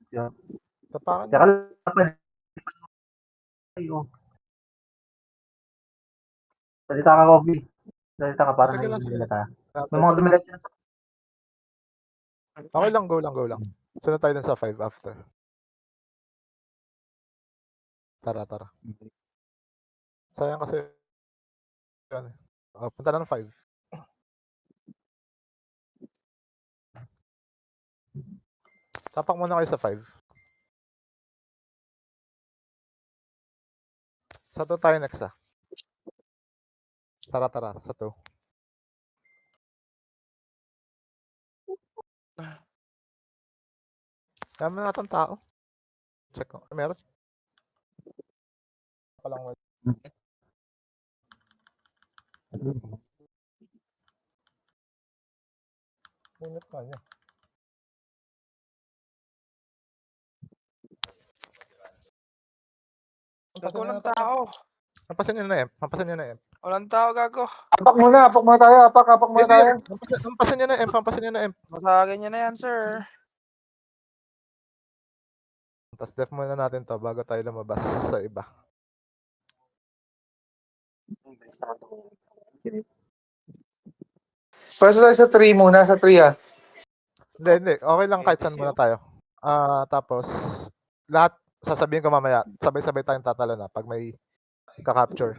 Yun. Tapakan Tsaka mo. Salita ka, Kobe. Salita ka para Sige lang, sige lang. nagdadala tayo. May mga dumiretso na sa Okay lang, go lang, go lang. Sunod tayo dun sa 5 after. Tara, tara. Sayang kasi yun. Punta na ng 5. Tapak muna kayo sa 5. Sa 2 tayo next ah. Tara, tara. Sa 2. Kaya mo natin tao. Check ko. Meron? Palang wala. Minute pa niya. Gago, walang tao. Hampasan nyo na M. Hampasan nyo na M. Walang tao, gago. Apak muna tayo. Apak muna tayo. Hampasan nyo na M. Hampasan nyo na M. Masagin niya na yan, sir. Tapos def muna natin to bago tayo lumabas sa iba. Pwede tayo sa 3 muna, sa 3 ah. Hindi. Okay lang kahit saan muna tayo. Tapos, lahat, sasabihin ko mamaya, sabay-sabay tayong tatalo na pag may ka-capture.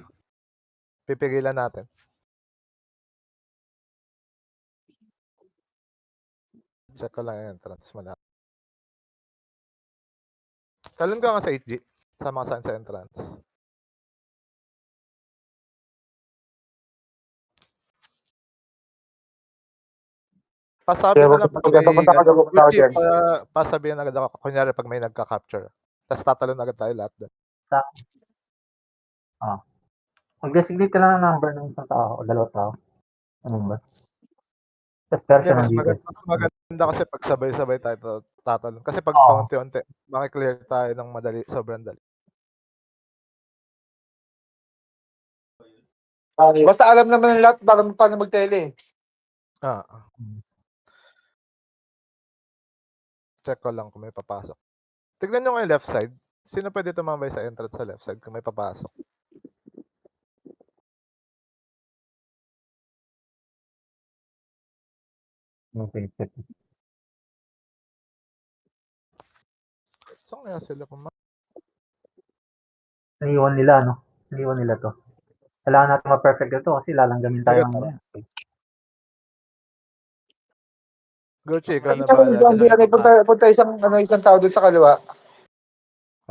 Pipigilan natin. Check ko lang yung entrance muna. Talon ka nga sa 8G. Sama ka saan sa entrance. Pasabi na lang pag may pasabihin agad ako. Kunyari pag may nagka-capture. Tapos tatalon agad tayo lahat doon. Mag-designate ka lang ng number ng isang tao o dalawang tao. Ano ba? Tapos person Mas nandito. maganda kasi pag sabay-sabay tayo tatalon. Kasi pag paunti-unti, makiklear tayo ng madali, sobrang dali. Basta alam naman ng lahat paano mag-tele. Check ko lang kung may papasok. Tignan nyo nga yung left side. Sino pwede tumambay sa entrance sa left side kung may papasok? Okay, check. Saan kaya sila Iniwan nila, no? Iniwan nila to. Kailangan natin ma-perfect ito kasi lalanggamin tayo ng mga. Gucci, ikaw na ba? Punta isang tao doon sa kaliwa.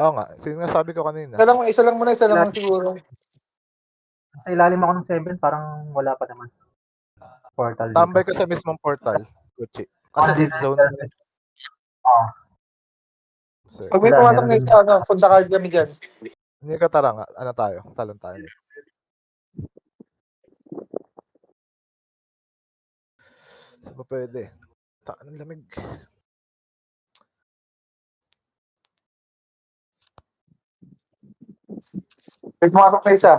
Oo nga. Sino nga sabi ko kanina? Isa lang muna siguro. Sa ilalim ako ng 7, parang wala pa naman. Portal dito. Tambay ka sa mismong portal, Gucci. Kasi safe zone naman. Pag may pumasok na isa, punta card kami dyan. Hindi ka tara nga. Ano tayo? Talon tayo. Saan ba pwede? Ang lamig. Pag pumasok na isa.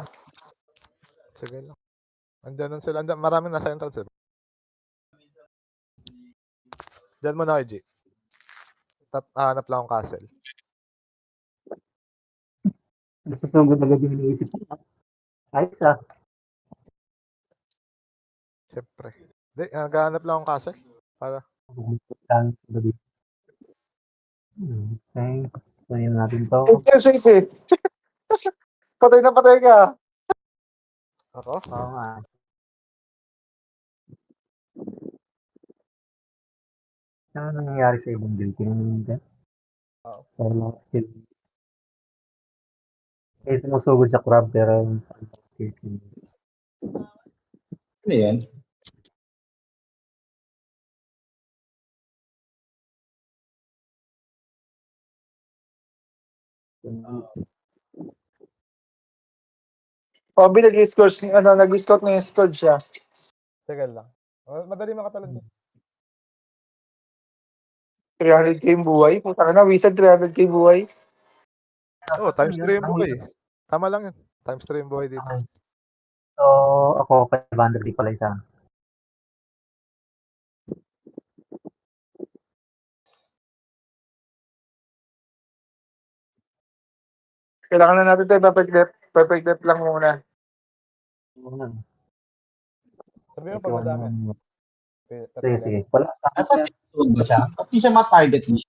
Sige lang. Andiyan sila. Maraming nasa entrance. Diyan mo na kay G. Hanap lang akong castle. Nasusugod agad yung iniisip ko. Ayos ah. Siyempre. Hindi, naghahanap lang akong castle. Para. Okay. So yun natin to. Safe. Patay na patay ka. Ako? Oo nga. Ano nangyayari sa ibang build? Tingnan ka? Oo. Eh, sumusugod sa crab pero ano yan? Bobby, nag-scout na yung scout siya. Sige lang. Madali makatalon dyan. 300k buhay. Puta ka na, Wizard 300k buhay. Times 3 yung buhay. Tama lang yun. Times 3 yung buhay dito. So, ako, 500 pala isa. Kailangan na natin tayo perfect net. Perfect net lang muna. Sabi mo pag madami. Sige, sige. Wala. Nasa safe zone ba siya? Ba't di siya ma-target niya?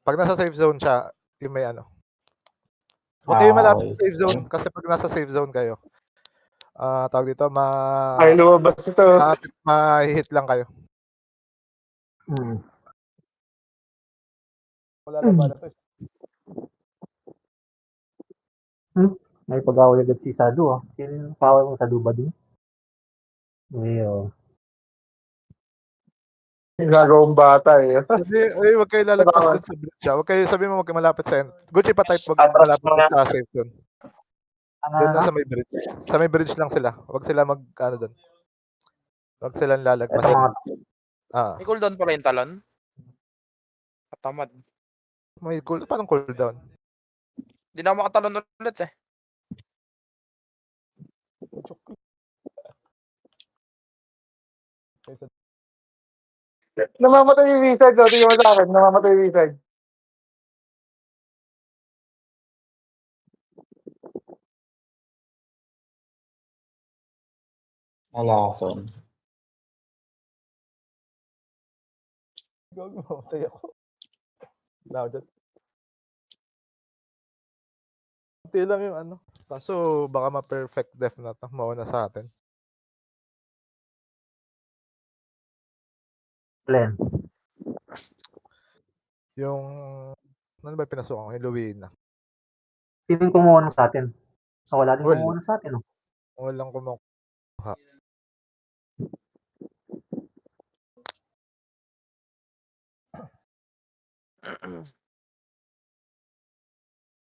Pag nasa safe zone siya, yung may ano. Huwag kayo malapit sa safe zone kasi pag nasa safe zone kayo, tawag dito, Ay, lumabas ito. ma-hit lang kayo. Wala na ba na to? May pag-away agad si Sadu, ah. Sino yung power mo, Sadu ba din? Ginagawang bata eh. Sabi, huwag kayo lalagpas dun sa bridge. Huwag kayo, sabi mo, huwag kayo malapit sa end. Gucci pa type, huwag Atras malapit muna. sa safe zone. Doon lang sa may bridge. Sa may bridge lang sila. Huwag sila ano doon. Huwag silang lalagpas. Ito mga May cooldown pala yung talon. Katamad. May cool, parang cooldown. Hindi na ako makatalon ulit eh. Namamatay yung wizard. O, tingnan mo sa akin. Namamatay yung wizard. Alason. Gago, mamatay ako. Now, dyan. Kunti lang yung ano. Kaso, baka ma-perfect death na to. Mauna sa atin. plan. Yung, ano ba yung pinasukan ko? Yung Luwina. Sino yung kumuha sa atin? Wala din Well, kumuha sa atin, oh. Walang kumukuha.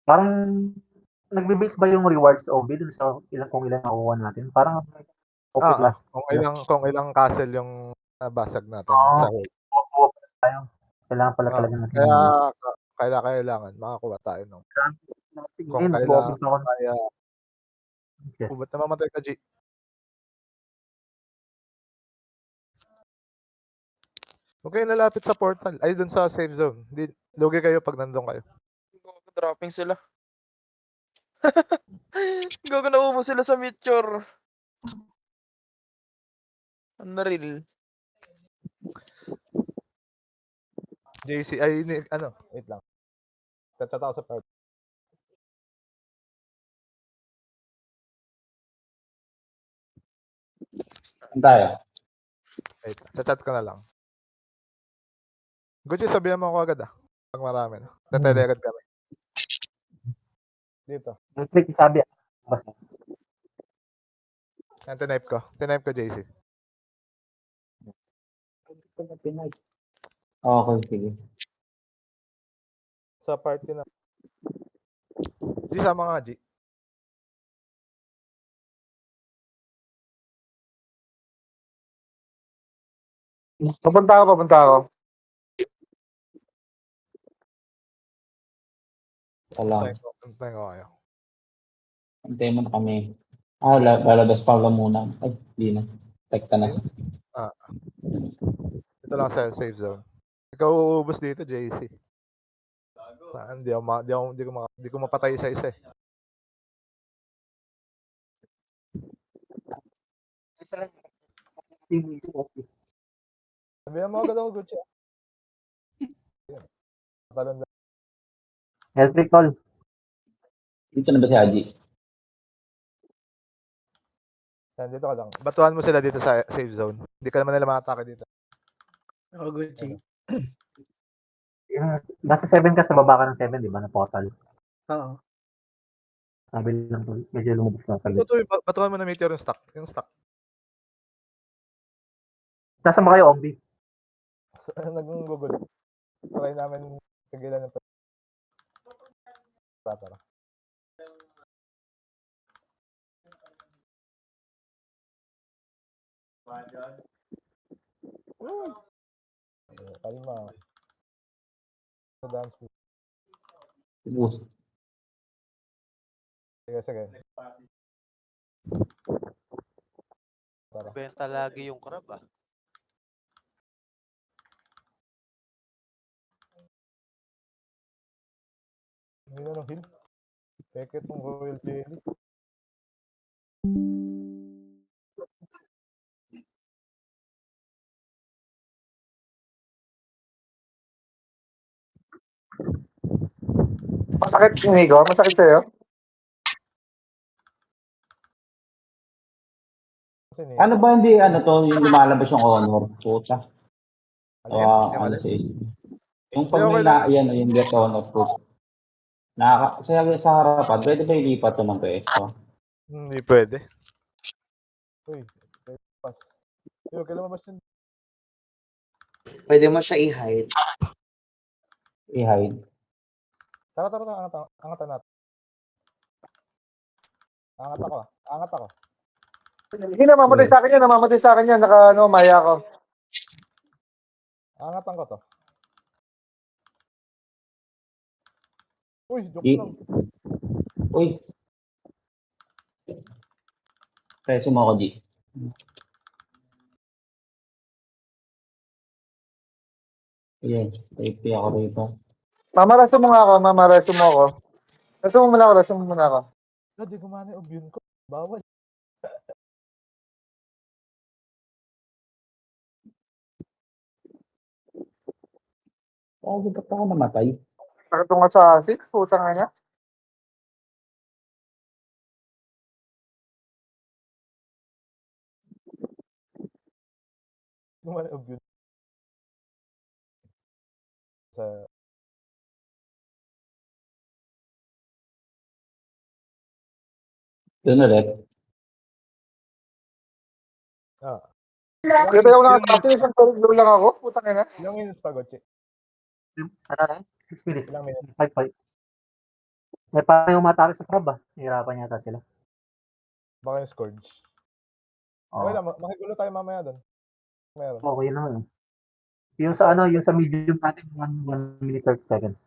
Parang, nagbe-base ba yung rewards OB dun sa kung ilan nakuha natin? Parang, okay class. Kung ilang castle yung nabasag natin sa world. Makukuha pa tayo. Kailangan pala talaga natin. Kailangan makakuha tayo nung kung Ngayon, kailangan nag-open pa ako. kaya Yes. ba't namamatay ka, G? Huwag kayo nalapit sa portal. Ay, dun sa safe zone. Lugi kayo pag nandun kayo. Dropping sila. Gago na umo sila sa meteor. Unreal. JC, wait lang. Chat ako sa part. Saan tayo? Wait, chat ko na lang. Gucci, sabihan mo ako agad pag marami na. Tatele agad kami. Dito. Yung trick, sabi, Yan, tinipe ko. Tinipe ko, JC. Okay, sige. Sa party na. G, sama nga, G. Papunta ako. Wala. Antayin ko kayo. Antayin mo na kami. Lalabas pa muna. Ay, di na. Tekta na. Ito lang sa safe zone. Ikaw uubos dito, JC. Hindi ko mapatay isa-isa eh. Sabihan mo agad ako, Gucci. Talon na. health recall. Dito na ba si Haji? Yan, dito ka lang. Batuhan mo sila dito sa safe zone. Hindi ka naman nila makatake dito. Oh, Gucci. Nasa 7 ka, sa baba ka ng 7, di ba, na portal. Oo. Sabi lang, medyo lumabas na kalit. Batuhan mo na meteor yung stock. Yung stock. Nasaan ba kayo, Ombi? Nag-google. Try namin pigilan ng tara. Kalma. Sa dance floor. Ubus. Sige. Tara. Benta lagi yung crab Hindi na ng heal. Peke tong Royal Jelly. Masakit yung higo? Masakit sa'yo? Kasi ni... Ano ba hindi, ano to, yung lumalabas yung honor? Puta. Ano yan? Yung Ano alin? sa is. Yung Hindi, pag okay may lang. yan, yung get honor proof. Sa harapan, pwede ba ilipat to ng pwesto? Hindi pwede. Uy, pass. Yo, kailan mabas yun? Pwede mo siya i-hide. I-hide. Tara, angatan natin. Angat ako. Angat ako. Hindi namamatay sa akin yan. Namamatay sa akin yan. Maya ko. Angatan ko to. Uy, joke I- lang. Uy. Preso mo ako, G. Ayan, safety ako rito. Mamaraso mo nga ako. Mamaraso mo ako. Raso mo muna ako. Raso mo muna ako. Di gumana yung obune ko. Bawal. Ba't ako namatay? Bakit nga sa asin? Putang nga. Gumana yung obune. Sa... Doon ulit. Kaya tayo na sa asin. Isang tulog lang ako. Putang nga. Ilang minutes pa, Gotchi? Ano na? 6 minutes. Ilang minutes? 5. May parang umatake sa crab ah. Hirapan yata sila. Baka yung Scourge. Oo. Okay lang, makigulo tayo mamaya doon. Meron. Okay naman. Yung sa ano, yung sa medium natin, 1 minute 30 seconds.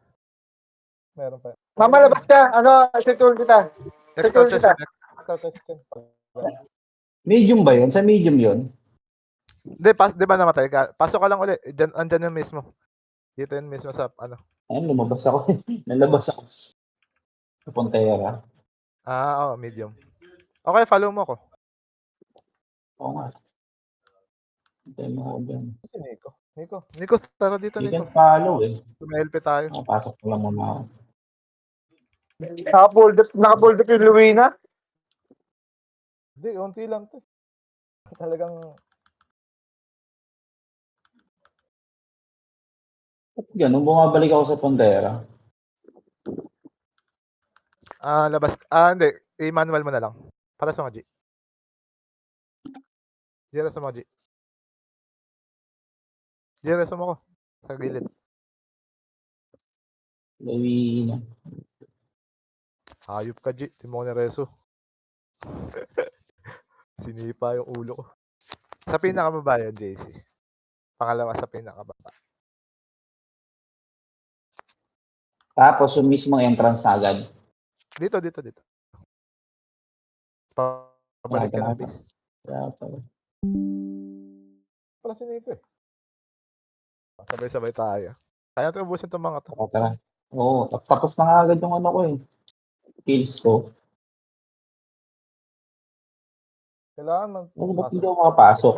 Meron pa. Mamalabas ka. Secure kita. Extra Secure test kita. yun. Extra test yun. Medium ba yun? Sa medium yun? Hindi, di ba namatay ka? Pasok ka lang ulit. Andyan yung mismo. Dito yun mismo sa ano. Ayun, lumabas ako. Nalabas ako. Sa Pontera. Oo, medium. Okay, follow mo ako. Oo nga. Hintay mo ako dyan. Si Nico, tara dito, You Nico. can follow eh. Tumelpe tayo. Pasok ko lang muna ako. Naka-bold up yung Luina. Hindi, unti lang to. Talagang... Ba't ganun? Bumabalik ako sa Pontera. labas. Hindi. I-manual mo na lang. Para sa mga G. Jira sa mga G. Jira sa mo ko. Sa gilid. Lawi na. Hayop ka, G. Timon Reso. Sinipa yung ulo ko. Sa pinakababa yun, JC. Pangalawa sa pinakababa. Tapos yung mismong entrance na agad. Dito. Pabalik ka ng base. Kaya pala. Pala si Nico eh. Sabay-sabay tayo. Kaya natin ubusin itong mga to. Tara. Oo, tapos na nga agad yung ano ko eh. Kills ko. Kailangan Ba't hindi magpasok. ako makapasok?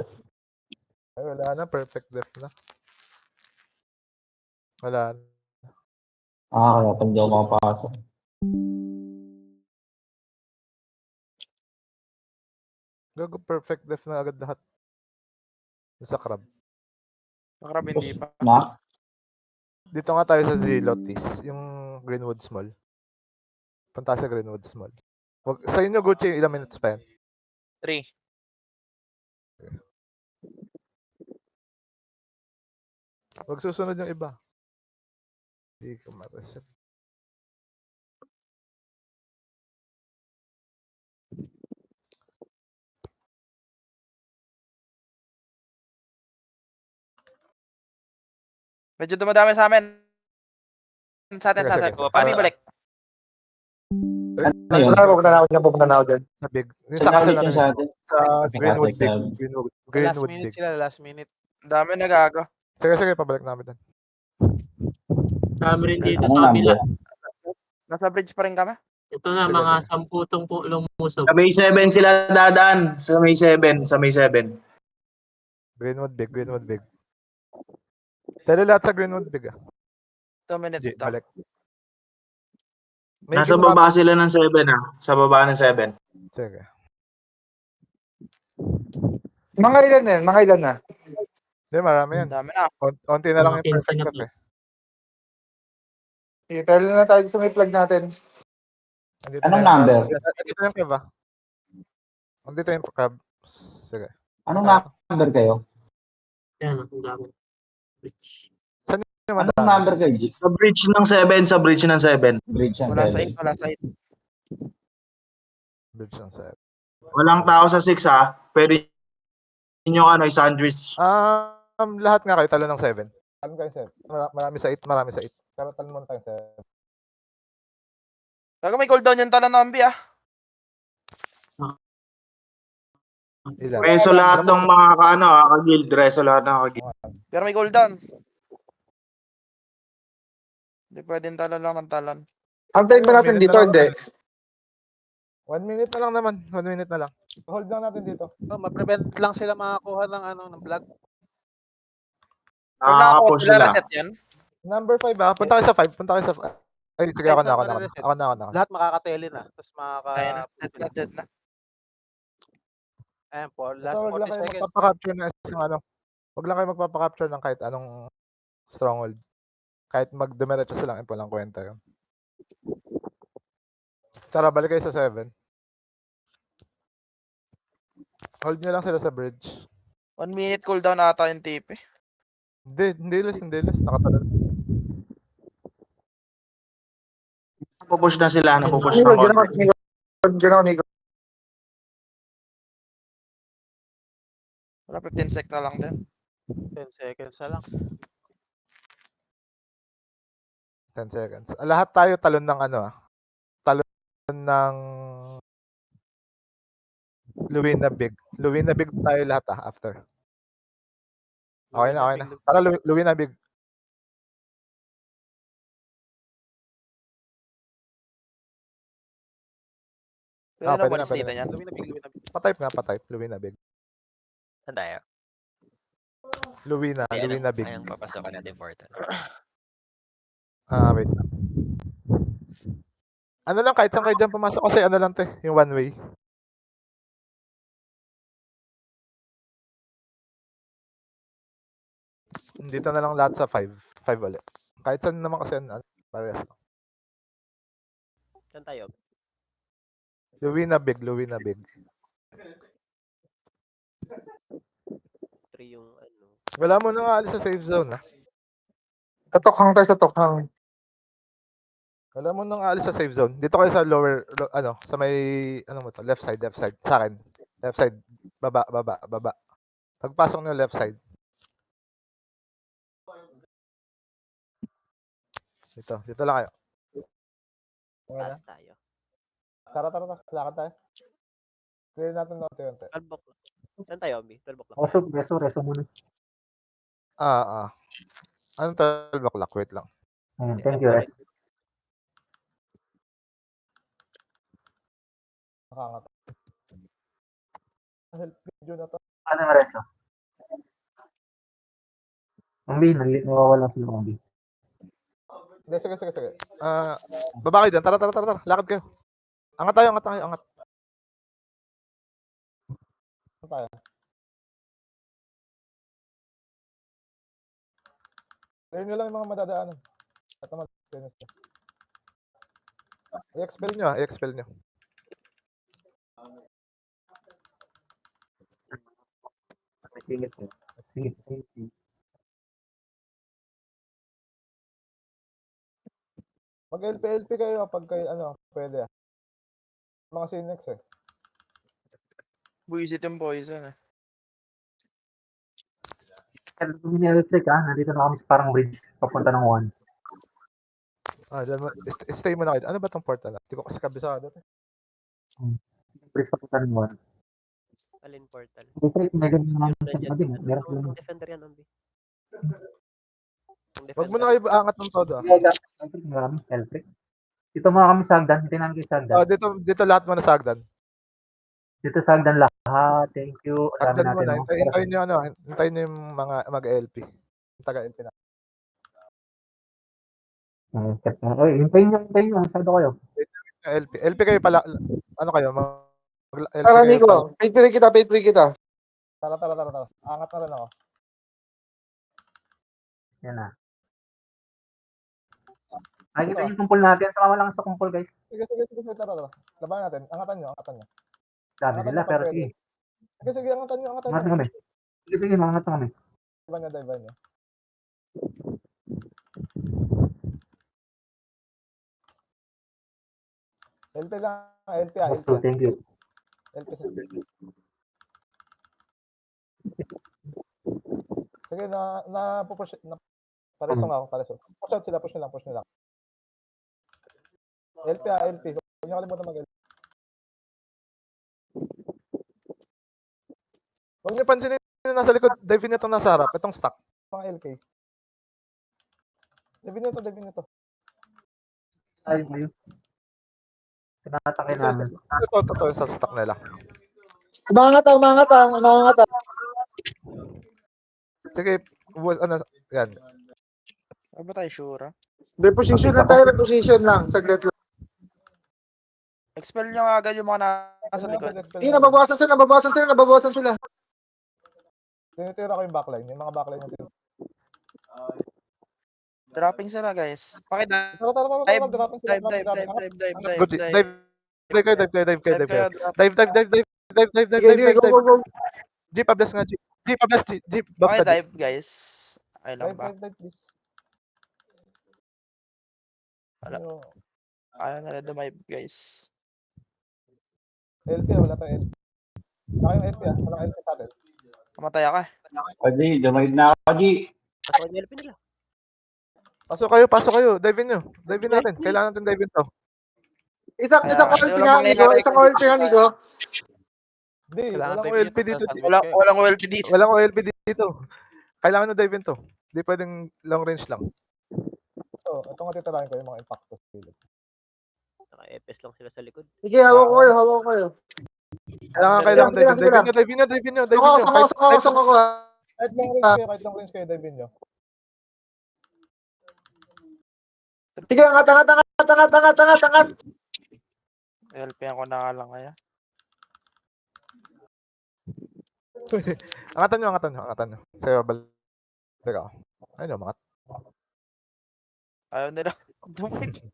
Ay, wala na. Perfect def na. Wala na. Kaya pa hindi ako makapasok. Gago perfect def na agad lahat. Yung sa crab. Makrab hindi pa. Na? Dito nga tayo sa Zelotis. Yung Greenwood Small. Punta sa Greenwood Small. Sa inyo, Gucci, ilang minutes pa yan? 3. Huwag susunod yung iba. Hindi ko ma-reset. Medyo dumadami sa amin. Sa atin. Sige. Kami balik. Ano yun? Pupunta na ako dyan. Sa big. Yung Saan sa castle ulit yung natin. sa atin? Sa Greenwood Sa- Big. Last Greenwood minute Big. sila, last minute. Dami nagago. Sige, pabalik namin doon. Kami rin dito Anong sa kabila. number? Nasa bridge pa rin kami. Ito na, Sige, mga sige. 10 po lumusob. Sa May 7 sila dadaan. Sa May 7. Sa May 7. Greenwood Big, Greenwood Big. Tele lahat sa Greenwood Big. 2 minutes G, daw. balik. May Nasa ginawa- baba sila ng 7 ah. Sa baba ng 7. Sige. Mga ilan na yan? Mga ilan na? Hindi, marami yan. Dami na. Onti na lang Mga yung pinsan na perspective eh. Sige, talo na tayo sa may plug natin. Andito Anong na yung number? crab. Andito na yung crab ah. Andito yung crab. Sige. Anong number kayo? Yan, ang dami. Yung Anong madami. number kayo, G? Sa bridge ng 7. Sa bridge ng 7. Bridge and Wala sa 7. 8, wala sa 8. Bridge ng 7. Walang tao sa 6 ah. Pwede nyo i-sandwich. Lahat nga kayo talo ng 7. Talo kayo 7. Marami sa 8, marami sa 8. Pero talo muna tayo 7. Bago may cooldown yung talon ng Ambi ah. Ilan? Reso lahat ng mga ka-guild. Reso lahat ng ka-guild. Pero may cooldown. Hindi pwedeng talon lang ng talon. Antayin ba natin dito? Hindi. 1 minute na lang naman. 1 minute na lang. Hold lang natin dito. Ma-prevent lang sila makakuha ng ng vlog. Pag nakakuha Nakaka-push sila, sila. reset yan. Number 5 ah. Punta kayo sa 5. Punta kayo sa 5. Ay, sige, ako na. Ako na. Lahat makakatele na. Tapos Ayun na, dead na. Ayan po, last So, wag lang 40 kayo seconds. magpapacapture ng isang wag lang kayo magpapacapture ng kahit anong stronghold. Kahit magdumiretso silang walang kwenta yun. Tara, balik kayo sa 7. Hold nyo lang sila sa bridge. 1 minute cooldown ata yung TP. Hindi less. Nakatalo. Napupush na sila. Napupush Nico, na dyan ako, konti. Nico. Dyan ako, Nico. Wala 15 sec na lang din. 10 seconds na lang. 10 seconds. Lahat tayo talon ng talon ng Luwina Big. Luwina Big tayo lahat after. Okay na. Tara, Luwina Big. Pwede na pwede walis na, pwede dito na. yan. Patype. Luwina Big. Saan tayo? Luwina Big. Ayang papasokan natin portal. Wait lang. Ano lang, kahit saan kayo dyan pumasok kasi lang yung one way. Dito na lang lahat sa 5. 5 ulit. Kahit saan naman kasi parehas lang. Saan tayo? Luwina Big. 3 yung Wala mo nang aalis sa safe zone Sa tokhang tayo, sa tokhang. Wala mo nang aalis sa safe zone. Dito kayo sa lower, sa may, left side. Sa akin. Left side. Baba. Pagpasok nyo left side. Dito lang kayo. Okay na? taas tayo. Tara. Lakad tayo. Clear natin natin. 12 o'clock. Saan tayo, Ambi? 12 o'clock. Reso muna. Anong 12 o'clock? Wait lang. Thank you, Res. Nakangat. Help video na to. Ano na, Reso? Ambi, nawawala sila, Ambi. Hindi, sige. Baba kayo dyan. Tara. Lakad kayo. Angat tayo. Angat tayo. Clear nyo lang yung mga madadaanan. At mag-clear nyo. I-expel nyo. Sige. Mag-LP kayo pag kayo, pwede Mga Sinex Buisit yung poison eh. Electric nandito na kami sa parang bridge papunta ng 1. Dyan mo, stay mo na kayo. Ano ba tong portal? Hindi ko kasi kabisado. Bridge papunta ng 1. Alin portal? Electric, may ganun naman sa din. Meron sila. Kung defender yan, Ambi. Wag mo na kayo angat ng todo. Electric, marami. Electric. Dito mga kami sa hagdan. Hintayin namin kayo sa hagdan. Oh, dito lahat muna sa hagdan. Dito sa hagdan lahat. Thank you. Ang dami Hagdan natin. muna. Oh. Hintayin nyo hintayin nyo yung mga mag-LP. Taga-LP na. Hintayin nyo. Masyado kayo. LP kayo pala. Ano kayo? LP Tara, kayo pala. Nico. Pay free kita. Tara. Angat na rin ako. Yan na. Ay, kita yung kumpul natin. Sama lang sa kumpul, guys. Sige. Tara. Labanan natin. Angatan nyo. Dami nila, pero pwede. sige. Sige, angatan nyo. Angat na kami. Sige, mangat na kami. Dive nyo. LP lang. LP. So, thank you. LP. Sige, pupush. Paresong ako. Push out sila. Push nyo lang. LP. Huwag nyo kalimutan mag-LP. Huwag nyo pansinin yung nasa likod. Dive nyo itong nasa harap. Itong stack. Mga LK. Dive nyo to. Ay, kayo. Tinatake namin. Ito sa stock nila. Umangat. Sige, yan. Ano ba tayo sure? Reposition lang. Saglit lang. Expel nyo agad yung mga nasa likod. Hindi, nababawasan sila. Tinitira ko yung backline. Yung mga backline yung Dropping sila, guys. Pakita. Tara. Dive. Go. G, pa-bless nga, G. G, pa-bless, G. Buff Okay, ka, G. dive, guys. Ay lang ba? Dive, please. Wala. Ayaw nila dumive, guys. LP, wala tayong LP. Wala kayong LP, walang LP sa atin. Kamatay ako eh. Pwede, dumaid na ako, G. Pasok yung LP nila. Pasok kayo. Dive in natin. Kailangan natin dive in to. Isang Kaya, OLP wala nga, mangyayari Nico. Isang kung OLP nga, Nico. Hindi, Kailangan walang dive OLP dito, dito. tas Walang OLP dito. Walang OLP dito. Kailangan nyo dive in to. Hindi pwedeng long range lang. So, ito nga titirahin ko yung mga impactos. Naka-EPS lang sila sa likod. Sige, hawak ko kayo. Kailangan dive in nyo. Soko ko. Kahit long range kayo, dive in nyo. Sige, angat. LP ako na nga lang kaya. Angatan nyo. Sa'yo, balik ako. Ayun, umangat. Ayaw nila. Dumive.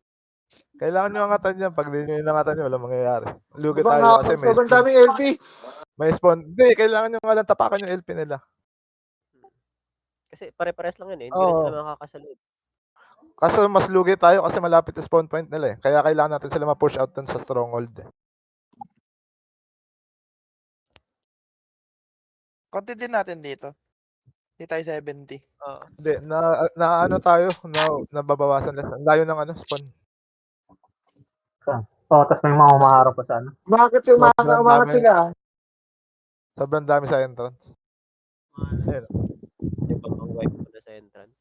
Kailangan nyo angatan yan. Pag di nyo inangatan nyo, walang mangyayari. Lugi tayo kasi Sobrang daming LP. may spawn. Hindi, kailangan nyo nga lang tapakan yung LP nila. Kasi pare-pares lang yun eh. Hindi rin sila makakasalud. Kasi mas lugi tayo kasi malapit yung spawn point nila eh. Kaya kailangan natin sila ma-push out dun sa stronghold eh. Konti din natin dito. Hindi tayo 70. Hindi, ano tayo, nababawasan lang. Layo ng spawn. Tapos may mga humaharap pa sa ano. Bakit umangat sila? Sobrang dami sa entrance. Ayun. Yung pang wipe ko na sa entrance.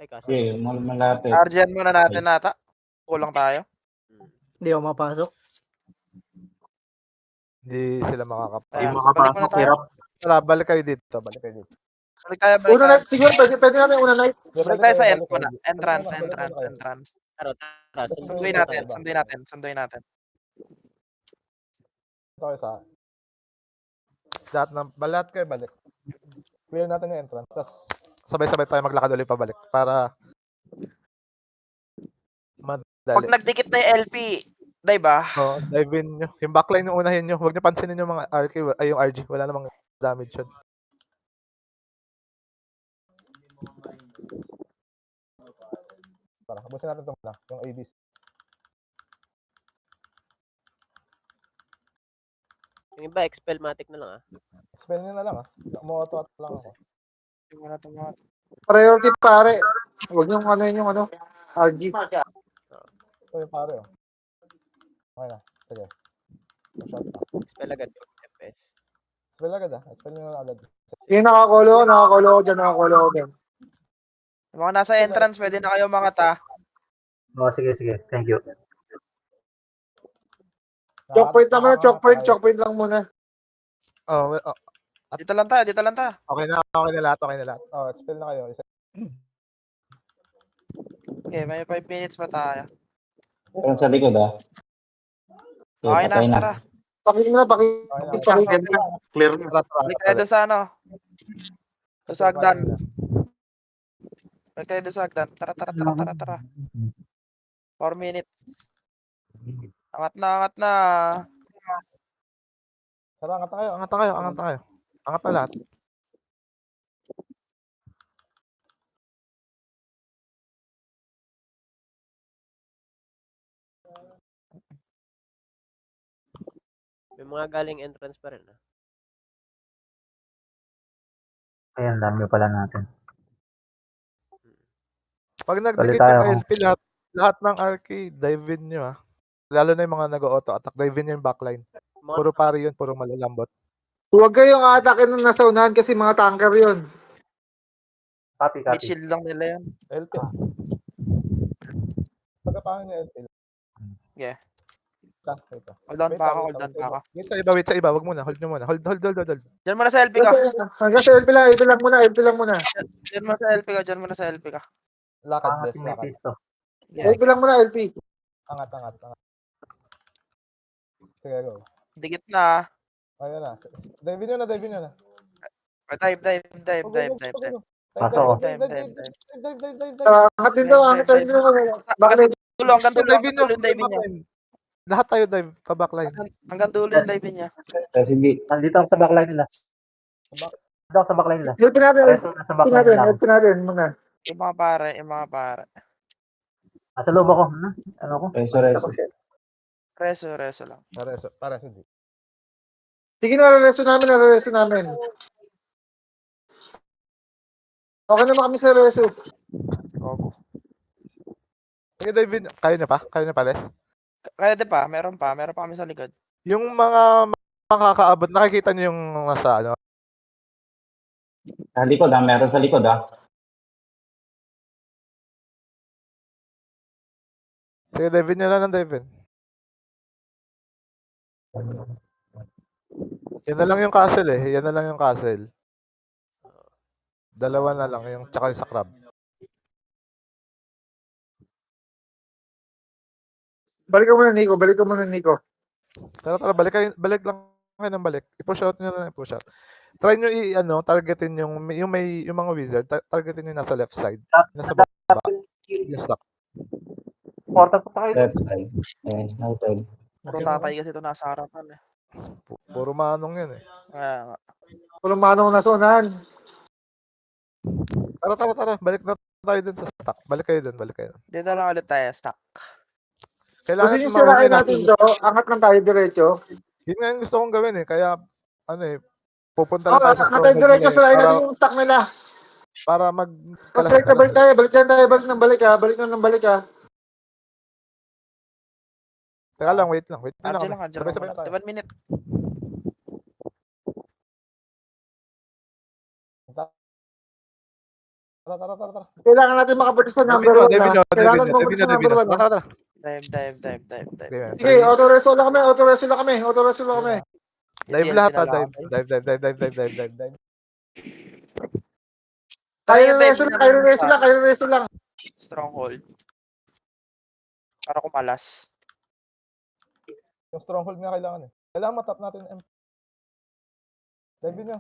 Ay, kaso. Okay, malapit. RGN muna natin nata. Kulang tayo. Hindi ako mapasok. Hindi sila makakapasok. Ayan, Yung balik muna tayo. Tara, balik kayo dito. Balik tayo. Una night, siguro pwede natin una night. Balik tayo sa entrance. Tara. Sunduin natin. Ito kayo sa lahat kayo balik. Clear natin yung entrance. Tapos sabay-sabay tayo maglakad ulit pabalik para madali. Pag nagdikit na yung LP, diba? Dive in nyo. Yung backline yung unahin nyo. Huwag nyo pansinin yung mga RK, ay yung RG. Wala namang damage yun. Tara, habusin natin itong yung ADC. Yung iba, expelmatic na lang ah. Expel nyo na lang Mo-auto lang ako. Priority pare. Huwag nyo yung RG. Ito yung pare Okay na. Sige. Shot na. Expel agad yung FPS. Expel agad Expel nyo na agad. Yung nakakolo ko dyan. Yung mga nasa entrance, pwede na kayo mga ta. Sige. Thank you. Choke point lang muna, choke point, Nakakatayo. choke point lang muna. Oh, well, oh, Dito lang tayo, dito lang tayo. okay na lahat, okay na lahat. Oh, spell na kayo. Okay, may 5 minutes pa tayo. Pero sa likod ah. Okay, Okay na, patay na. tara. Pakinggan na, Okay na. pakinggan. Clear na. Balik tayo doon sa ano. Doon sa hagdan. Balik tayo doon sa hagdan. Tara. 4 minutes. Angat na. Tara, angat na kayo. Angat na lahat. May mga galing entrance pa rin. Ayan, dami pala natin. Pag Balik nagdikit tayo. yung LP, lahat ng arcade, dive in nyo ah. Lalo na yung mga nag-auto attack, dive in nyo yung backline. Puro pari yun, puro malalambot. Huwag kayong atake nung nasa unahan kasi mga tanker yun. Copy. May shield lang nila yan. LP. Pagkapangin yung LP. Yeah. Ito. Hold on pa ako. Wait sa iba. Wag muna. Hold nyo muna. Hold. Diyan muna sa LP ka. Hanggang sa LP lang muna. Diyan muna sa LP ka. Lakad, Pangat bless, yung lakad. Mephisto. LP lang muna, LP. Angat. Sige, go. Dikit na. Ayan na. Dive nyo na. Dive. Pasok ako. Dive. Angat din daw, angat din daw. Hanggang dulo Dive nyo. yung dive niya. Lahat tayo dive, pa-backline. Hanggang dulo yung dive niya. Sige. Nandito ako sa backline nila. LP natin, Reso nasa backline nila ako. LP natin muna. Yung mga pare. Nasa loob ako. Ano ko? Reso lang. Para sa di. Sige, nare-reso namin. Okay naman kami sa reso. Opo. Sige, dive nyo. Kaya na pa, Les? Pwede pa, meron pa kami sa likod. Yung mga makakaabot, nakikita nyo yung nasa ano? Sa likod ah, meron sa likod ah. Sige, dive nyo lang ng dive in. Yan na lang yung castle. Dalawa na lang, yung tsaka yung sa crab. Balik ka muna, Nico. Tara, balik lang kayo ng balik. I-push out nyo na push out. Try nyo targetin yung mga wizard, targetin nyo nasa left side. Nasa baba. Yung stock. Portal pa tayo. Left side. Noted. Puro tatay kasi ito nasa harapan eh. Puro manong yun eh. Kaya nga. Walang manong nasa unahan. Tara. Balik na tayo dun sa stock. Balik kayo dun. Dito lang ulit tayo, stock. Gusto nyo sirain natin to, angat lang tayo diretso. Yun nga yung gusto kong gawin eh. Kaya, pupunta lang tayo sa Angat tayo diretso, sirain natin yung stock nila. para Kasi balik tayo, balik ka. Teka lang, wait lang. RJ lang. Sabay na tayo. 1 minute. Tara. Kailangan natin makapunta sa number 1 na. Kailangan mo sa number 1 na. Tara. Dive. Sige, auto-reso lang kami. Dive lahat ha, dive. Kayo reso lang. Stronghold. Para kumalas. Yung stronghold nga kailangan eh. Kailangan matap natin yung dive nyo.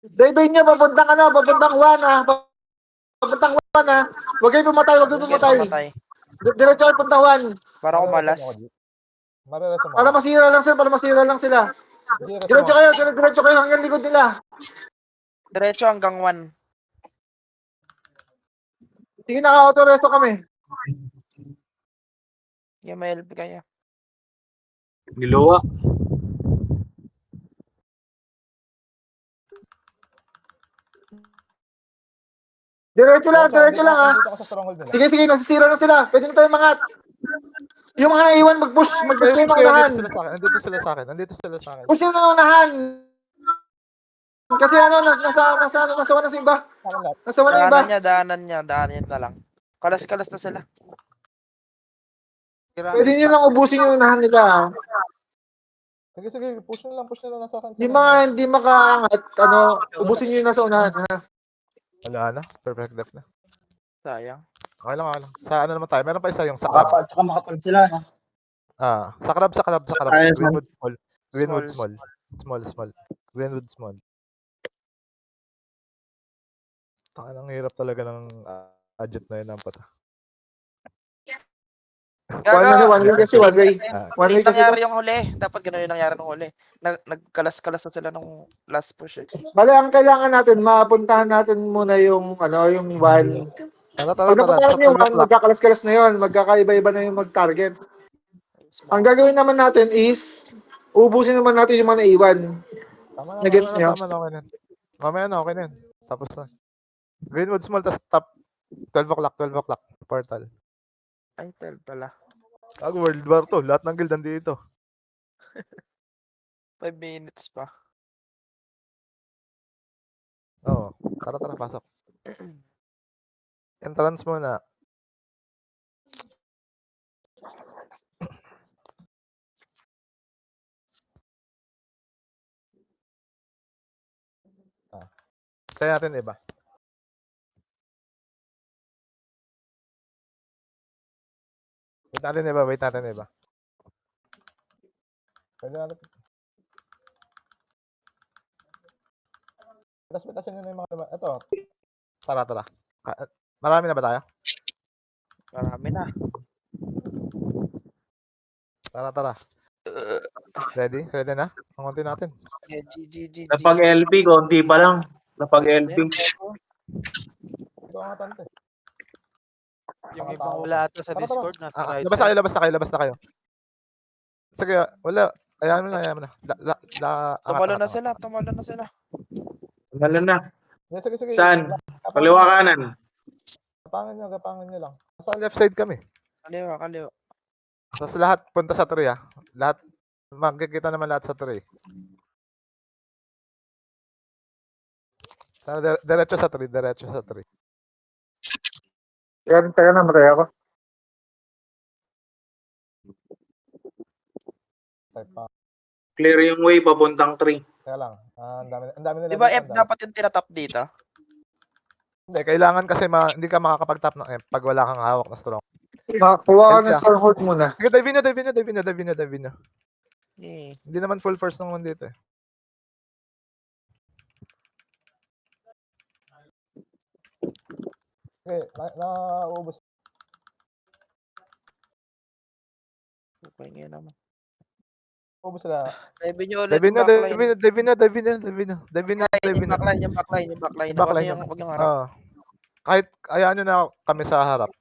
Dive nyo, papuntang 1 ha. Huwag kayo pumatay. Diretso kayo puntang 1. Para kumalas. Mareleso mo. Para masira lang sila. Diretso kayo hanggang likod nila. Diretso hanggang 1. Sige, naka-auto-resto kami. Yung may help kaya. Niluwa. Diretso lang ha. Dito ako sa stronghold nila. Sige, nasisira na sila. Pwede na tayo mangat. Yung mga naiwan, mag-push kayo ng unahan. Nandito sila sa akin. Push yung unahan. Kasi nasa 1 na si iba. Nasa 1 na iba. Daanan niya na lang. Kalas na sila. Pwede nyo lang ubusin yung unahan nila. Sige, push nyo lang, nasa akin. Hindi makaangat, ubusin nyo yung nasa unahan. Wala na, perfect depth na. Sayang. Okay lang. Sa ano naman tayo, meron pa isa yung sa crab. Tsaka makapal sila, no? Sa crab. Ayun, Greenwood small. Small. Small. Greenwood small. Ang hirap talaga ng budget na yun ng pata. One way kasi, one way. One way Late kasi nangyari yung huli. Dapat ganun yung nangyari nung huli. Nagkalas-kalas na sila nung last push eh. Bale, ang kailangan natin, mapuntahan natin muna yung one. Tara. Pag napuntahan Sa yung 12 one, o'clock. magkakalas-kalas na yun. Magkakaiba-iba na yung mag-target. Ang gagawin naman natin is, ubusin naman natin yung mga naiwan. Tama Nagets niyo? na, okay na. Mamaya na, okay na yun. Tapos na. Greenwood small, tas top. 12 o'clock. Portal. Ay, 12 pala. World War to. Lahat ng guild nandito. 5 minutes pa. Oo. Tara, pasok. Entrance muna. Tayo natin iba. Wait natin iba. Pwede natin. Tasin nyo na yung mga naman. Ito. Tara. Marami na ba tayo? Marami na. Tara. Ready na? Ang konti natin. Yeah, GG. Napag LP, konti pa lang. Napag LP. Ito ang atante. Yung ibang wala ata sa Discord, nasa right Labas na kayo. Sige, wala. Ayan mo na. Tumalo na sila. Wala na. Sige. Saan? Kaliwa kanan. Gapangan nyo lang. Sa left side kami. Kaliwa. Tapos lahat punta sa tree ah. Lahat, magkikita naman lahat sa tree. Diretso sa tree. Teka na, matay ako. Clear yung way papuntang 3. Kaya lang. Ang dami nila. Di ba F dapat yung tinatap dito? Hindi, kailangan kasi hindi ka makakapag-tap ng F pag wala kang hawak na strong. Kuha ka ng Stormhold muna. Sige, dive in. Eh. Hindi naman full force naman dito eh. Okay, nauubos. Okay nga naman. Ubos sila. Dive nyo ulit yung backline. Dive in. Yung backline. Huwag yung harap. Kahit ayaan nyo na kami sa harap.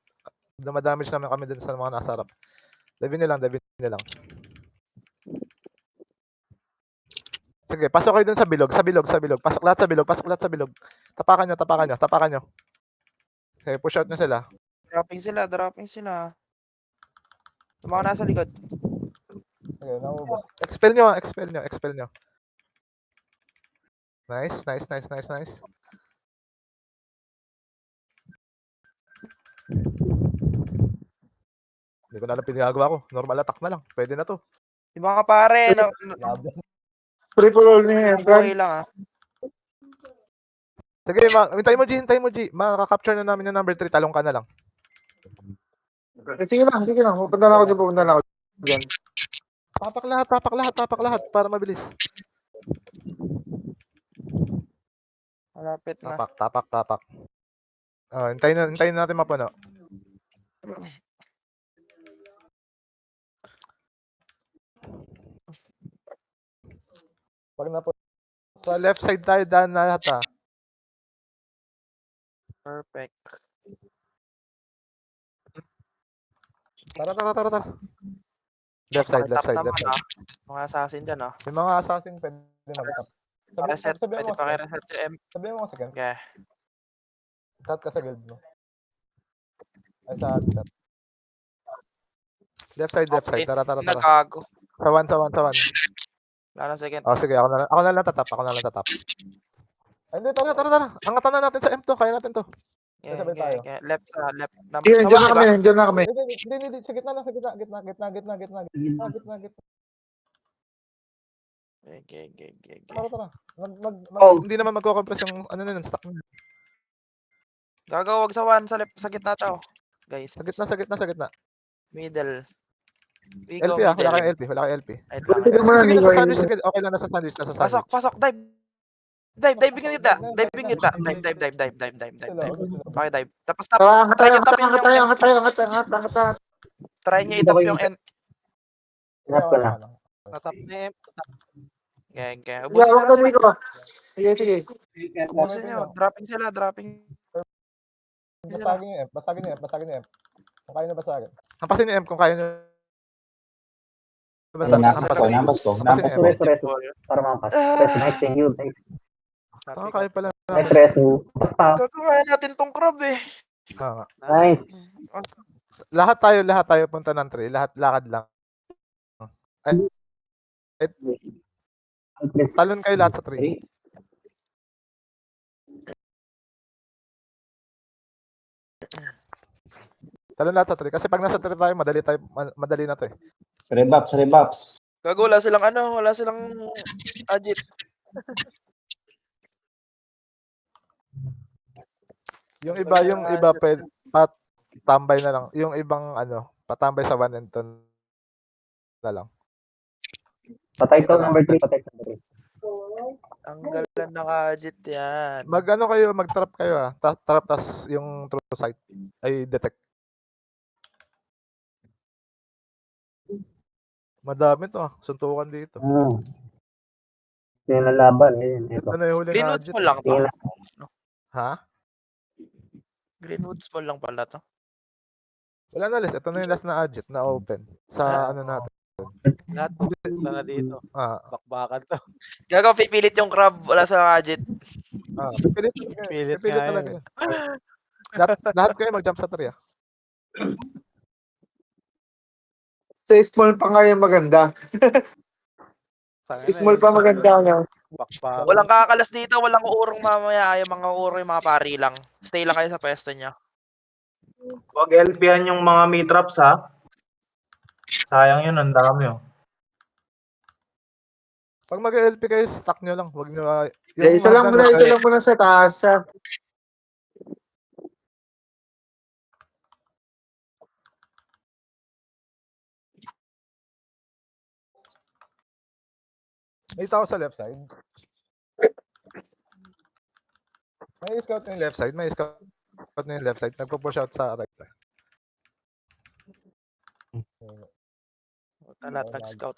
Dumadamage naman kami dun sa mga nasa harap. Dive in nyo lang. Sige, pasok kayo dun sa bilog. Pasok lahat sa bilog. Tapakan nyo. Okay, push out nyo sila. Dropping sila. Yung mga nasa likod. Okay, naubos. Expel nyo. Nice. Hindi ko na alam pinagagawa ko. Normal attack na lang. Pwede na to. Yung mga pare. Triple all niya yung Okay lang ah. Sige, hintay mo G. Makaka-capture na namin yung number 3. Talong ka na lang. Sige lang. Pupunta na ako dyan. Tapak lahat para mabilis. Malapit na. Tapak. Hintayin natin mapuno. Pag napuno. Sa left side tayo daan na lahat ah. Perfect. Tara. Left side. Mga assassin dyan ah. May mga assassin pwede mag-tap. Pwede pa kayo reset yung M. Sabihin mo second. Okay. Chat ka sa guild mo. Ay sa chat. Left side. Tara. Nagago. Sa 1. Wala na second. Sige, ako na lang tatap. Ay, hindi, tara. Angatan na natin sa M to. Kaya natin to. Sabay tayo. Left. Diyan na kami. Hindi. Sa gitna. Okay. Tara. Oh. Hindi naman magko-compress yung ano na stock na. Gagawa, wag sa one, sa gitna tao. Guys, Sa gitna. middle. We go LP ah, wala middle. kayong LP. Wait Good lang. naman, Sige, nasa Igor. sandwich. Sige, okay lang, nasa sandwich. Pasok, dive. Diving kita. Dive. Okay, dive. Tapos tap. Tara, Try nyo tapin angat yung tayo. end. Try nyo itap yung end. Ingat ko na. Natap na M. Okay. Yeah, Ubusin nyo wag na ka sila. dito. Sige. Ubusin nyo. Dropping sila. Basagin yung M. Kung kaya nyo basagin. Hampasin yung M kung kaya nyo. Nampas ko. Reso. Para mampas. Reso, nice. Thank you. Nice. Kaya pala. Nice, Reso. Basta. Gagawin natin tong crab eh. Nice. Lahat tayo punta ng 3. Lahat lakad lang. Talon kayo lahat sa 3. Talon lahat sa 3. Kasi pag nasa 3 tayo, madali na to eh. Rebuffs. Gago, wala silang agit. Yung iba pwede patambay na lang. Yung ibang patambay sa 1 and 2 na lang. Patay to number 3. Ang galan ng agit yan. Mag-trap kayo ah. Trap tas yung true sight ay detect. Madami to ah. Suntukan dito. Yung nalaban. Ito. Ano yung huling Greenwoods agit? mo lang to. Ha? Greenwoods mo lang pala to. Wala na list. Ito na yung last na agit na open. Sa natin. Lahat pupunta na dito. Bakbakan to. Gago, pipilit yung crab. Wala sa agit. Pipilit nga talaga yun. yun. Lahat kayo mag-jump sa 3 ah. Sa small pa nga yung maganda. Small pa maganda nga. Bakbakan. Walang kakalas dito. Walang uurong mamaya. Ayaw mga uurong yung mga pari lang. Stay lang kayo sa pwesto nyo. Huwag LP-an yung mga mitraps ha. Sayang yun, ang dami oh. Pag mag-LP kayo, stack nyo lang. Huwag nyo Isa lang muna sa taas. May tao sa left side. May scout na yung left side. Nagpo-push out sa right side. Wala, tag-scout.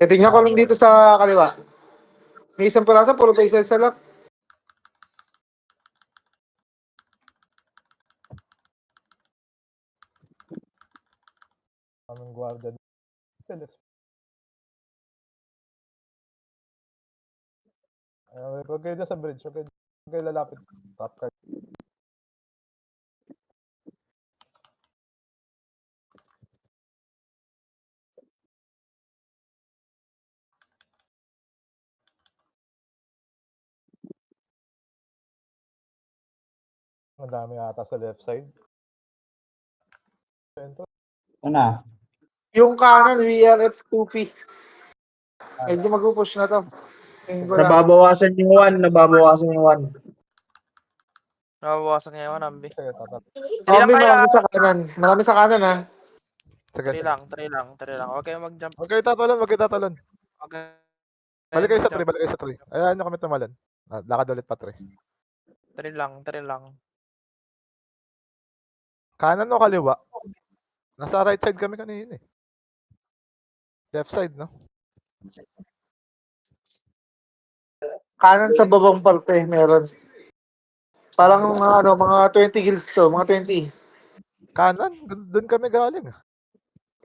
Tingnan ko lang dito sa kaliwa. May isang pulasan, puro pa isa lang. Aming guardia. Huwag kayo dyan sa bridge. Huwag kayo lalapit. Top card. Madami ata sa left side. Una. Yung kanan, VRF 2P. Medyo mag-push na to. Nababawasan yung 1. Nababawasan nga yun, Ambi. Marami sa kanan ha. Try lang. Huwag kayo mag-jump. Huwag kayo tatalon. Okay. Balik kayo sa 3. Ayan nyo kami tumalon. Lakad ulit pa 3. Try lang. Kanan o kaliwa? Nasa right side kami kanina eh. Left side, no? Kanan sa babang parte, meron. Parang mga 20 kills to, mga 20. Kanan? Doon kami galing.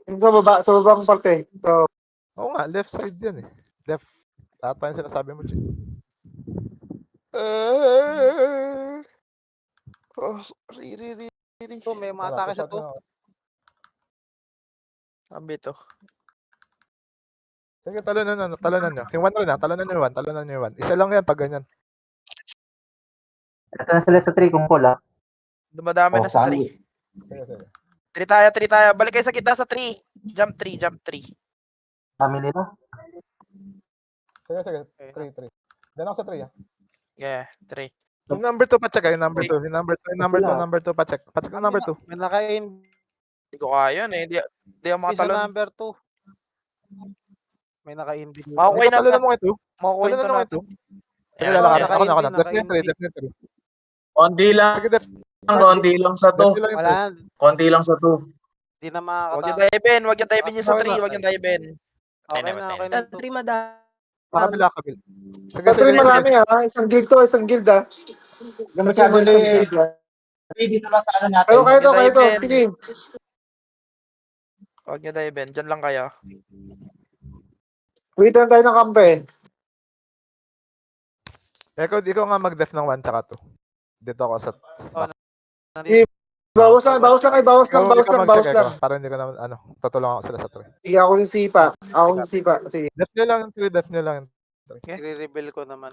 Yung sa babang parte. So, Oo nga, left side yan eh. Left. Lahat pa yung sinasabi mo, Chief. May mga atake sa to. Ambi to. Sige, talonan nyo. Yung 1 rin talonan nyo yung 1. Isa lang yan pag ganyan. Ito na sila sa 3 kung pula. Dumadami na sa 3. Sige. 3 tayo. Balik kayo sa kita sa 3. Jump 3. Dami nila. Sige, sige. Okay. 3. Diyan ako sa 3 ah. Yeah, 3. Yung number 2 pa check yung number 2. Yung number 2, number 2 pa check. Pa-check yung number 2. May naka-in Hindi ko kaya yun eh. Hindi ako sa makatalon. number 2. May naka-in dito. Makukuha na Talo na mo ito. Makukuha Talo na na mo natin. ito. Sige, Ayan, lalakad. ayan. Ako na. Naka-in, Definitely, naka-in. definitely. Konti lang. Sige, def. Konti lang sa to. Definitely lang yung Wala. Konti lang sa to. Di na Huwag yung makakatama. dive-in. Huwag yung dive-in yung sa Okay 3. na. Huwag yung dive-in. Okay na, okay na. Sa 3 madami. Kabila, kabila. Sige, Sa sige, 3 sige. marami isang guild to, isang guild Hindi Sa 3 masyado mo isang li. guild Dito lang sa ano natin. Kayo to, Dive-in. sige. Huwag yung dive-in. Diyan lang kayo. Wait lang tayo ng kampe. Ikaw nga mag-def ng 1 tsaka 2. Dito ako sa... Nandito. Bawas lang, bawas lang, Ikaw mag-check, bawas lang. ikaw. Para hindi ko naman, tutulungan ako sila sa 3. Sige, ako yung sipa. Sige. Def nyo lang yung 3, def nyo lang yung 3. I-reveal ko naman.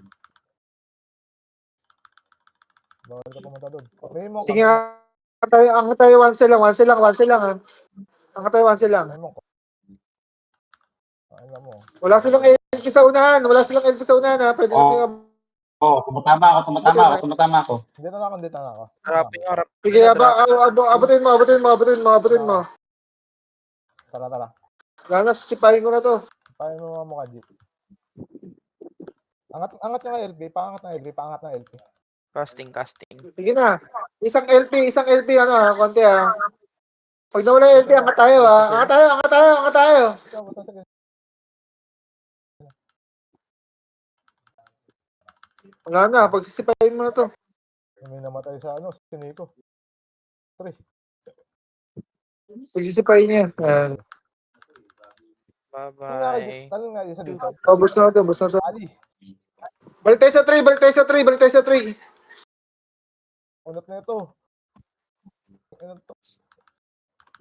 Bawal ka pumunta doon. May mo Sige, angat tayo, one cell lang ha. Angat tayo, one cell lang. Ano mo? Wala silang LP sa unahan ha. Pwede natin Tumatama ako. Dito na ako. Harapin nyo. Sige, abutin mo. Tara. Wala na, sisipahin ko na to. Paano mo mukha, G? Angat nyo nga LP. Paangat ng LP. Casting. Sige na. Isang LP, konti ha. Pag nawala yung LP, angat tayo ha. Angat tayo. Wala na, pagsisipahin mo na to. May namatay sa si Nico. 3. Pagsisipahin niya. Yan. Bye-bye. Talon nga isa dito. Bus na to. Ali. Balik tayo sa 3. Unot na ito.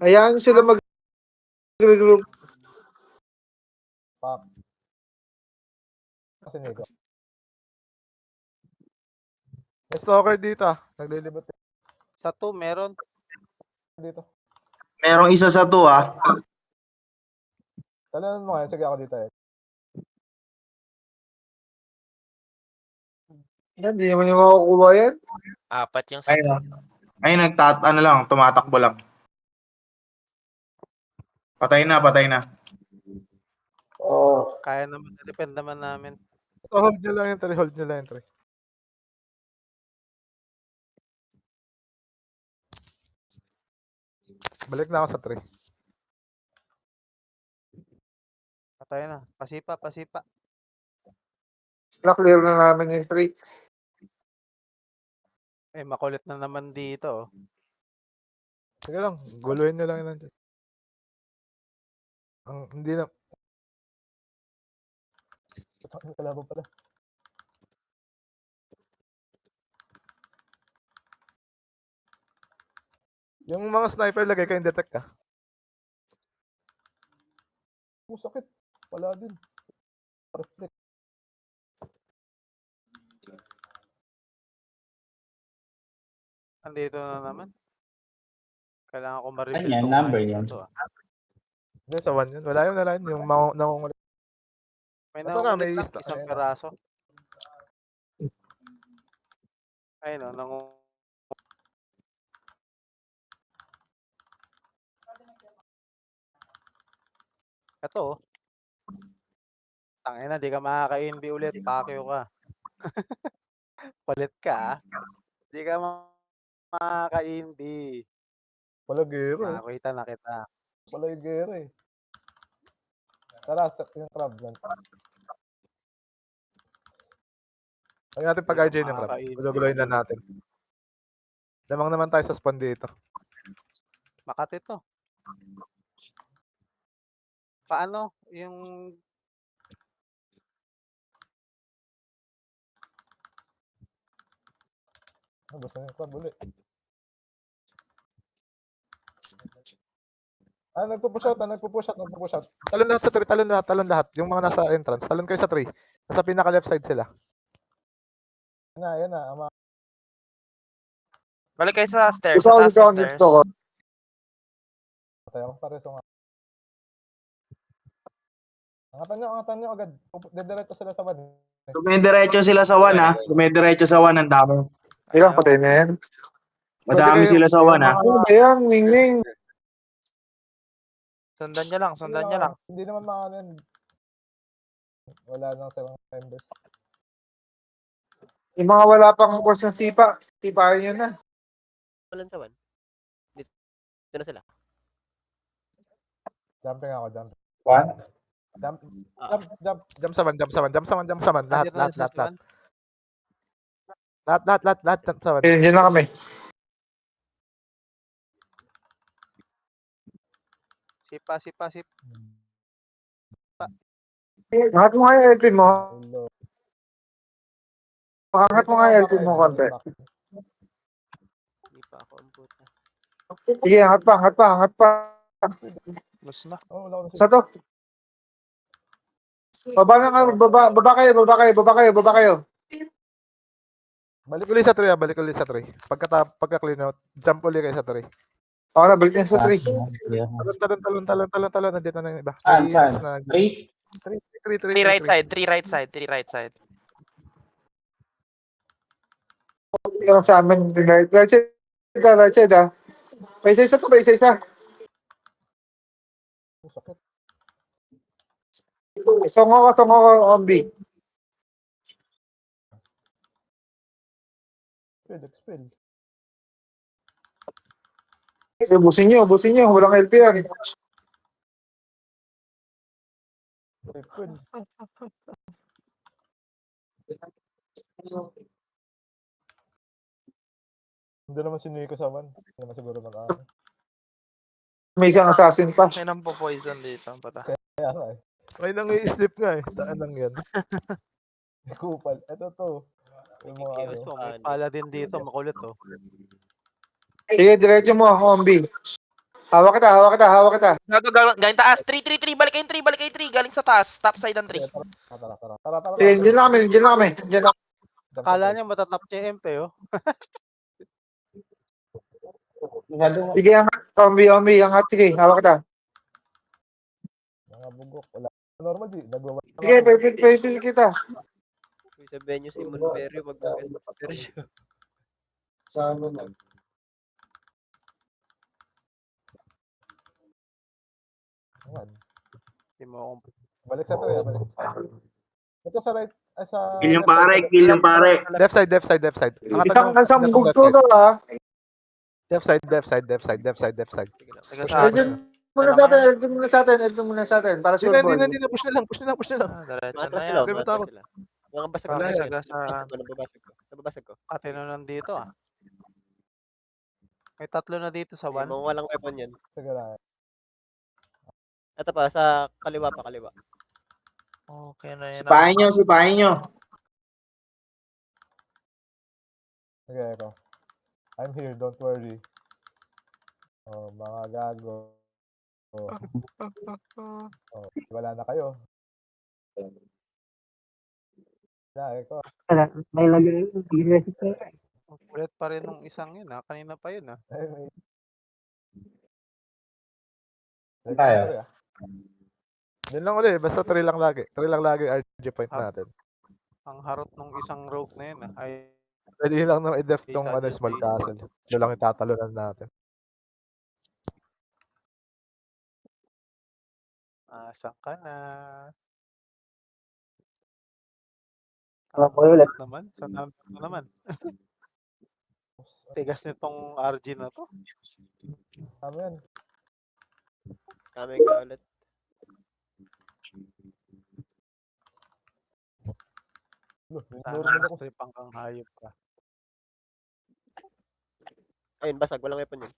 Hayaan sila mag-regroup. Pak. Kasi Nico. May stalker dito Naglilibot Sa 2, meron. dito. Merong isa sa to ah. Talonan mo ngayon. Sige ako dito Yan, di naman yung makukuha yan. 4 yung sa Ay, tumatakbo lang. Patay na. Kaya naman. Depend naman namin. Hold nyo lang yung 3. Balik na ako sa 3. Patay na. Pasipa. Na-clear na namin yung 3. Makulit na naman dito. Sige lang, guluhin nyo lang yun. Hindi na... Kalaban pala. Yung mga sniper lagay kayong detect sakit. Wala din. Reflect. Andito na naman. Kailangan ko ma-reveal. Saan yan? tong Number item na yan? to, Hindi, sa 1 yun. Wala yun. Yung nangungulit. May Ito na, may nangungulit lang. isang Isang peraso. Ayun Ito Tangina, di ka makaka-NB ulit. Pakyo ka. Palit ka Di ka makaka-NB. Wala gero Nakakita na kita. Wala yung gero Tara, yung crab yan. Ay natin pag-RJ yung crab. Guluguluhin na natin. Lamang naman tayo sa spawn dito. Makati to. Paano? Yung... Basta yung crab ulit. Nagpo-push out. Talon lahat sa 3, talon lahat. Yung mga nasa entrance, talon kayo sa 3. Nasa pinaka-left side sila. Yan na. Balik kayo sa stairs. Ikaw, Sa taas ikaw, ng stairs. gusto ko. Patay ako pareso nga. Angatan nyo agad. Dediretso sila sa 1. Dumidiretso sila sa 1 ha. Dumidiretso sa 1 ang dami. Ayun, patay na yan. Madami sila sa 1 ha. Ano ba yan, Mingling? Sundan nyo lang, sundan nyo lang. Hindi naman makano yan. Wala nang silang members. Yung mga wala pang course ng sipa, sipahin yun na. Walang sawan. Dito na sila. Jumping ako, jump. One? Jump sa 1, jump sa 1, jump sa 1, jump sa 1. Lahat, Andito na lahat, sa lahat, lahat. Swan. Lahat, jump sa 1. Diyan na kami. Sipa. Angat mo nga yung LP mo. Angat mo nga yung LP mo konti. Hindi pa ako ang puta. Sige, angat pa. Lus na. Oh, wala ko na Sa to. Baba kayo. Balik ulit sa 3. Pagka clean out, jump ulit kayo sa 3. Ako na, balik na sa 3. Talon. Nandito na yung iba. Saan? May Saan? next na- 3? 3 right side, 3 right side, 3 right side. Yung sa amin, right side ah. May isa to, may isa. Oh, sakit. Songo ko, Ombi. Expel. Busin nyo. Walang LP yan. Expel. Hindi naman si Nico sa 1. Hindi naman siguro mag-ano. May isang assassin pa. May nang po-poison dito. Pata. Kaya nga eh. May nang i-slip nga eh. Saan lang yan? Kupal. Ito to. Yung mga ano. Chaos May fan. pala din dito, makulit oh. Sige, diretso mo, Ombi. Hawak kita. Galing taas. 3. Balik kayo 3. Galing sa taas. Top side ng 3. Tara. Sige, dyan na kami. Akala niya matatap niya yung MP oh. Masyado. Sige, angat. Ombi, angat. Sige, hawak kita. Mga bugok. Wala. Normal di. Nagawa. Sige, perfect kita. Uy, sabihin nyo si Monverio mag-best sa Persio. Hindi mo akong Balik sa 3. Balik. Ito sa right. Sa Kill yung left pare. Left side. Isang bugto to ah. Left side. Sige lang. Taga sa akin. LP muna sa atin. Para sure ball. Hindi na. Push na lang. Diretso Mga na atras yan. sila. Hindi mo takot. Mga basag Wala, ko. saga sa- Nababasag ko. katino nandito ah. May 3 na dito sa 1. Mga walang weapon yan. Sige lang. Ito pa, sa kaliwa. Okay na yan. Sipahin nyo. Sige, ito. I'm here, don't worry. Oh, mga gago. Oh, wala na kayo. Eko. May lagay Ang kulit pa rin nung isang yun ah. Kanina pa yun ah. Ay, may... Saan tayo? Yun lang ulit, basta 3 lang lagi. 3 lang lagi RG point natin. Ang harot nung isang rogue na yun ah. Ay, Dali lang na i-def tong Isa, small isa. castle. Yun lang itatalunan natin. asan ka na? Alam ko ulit. Naman, sa naman. Tigas nitong RG na to. Tama yan. Kami ka ulit. Normal ako. Tripang kang hayop ka. Ayun, basag. Walang weapon yun.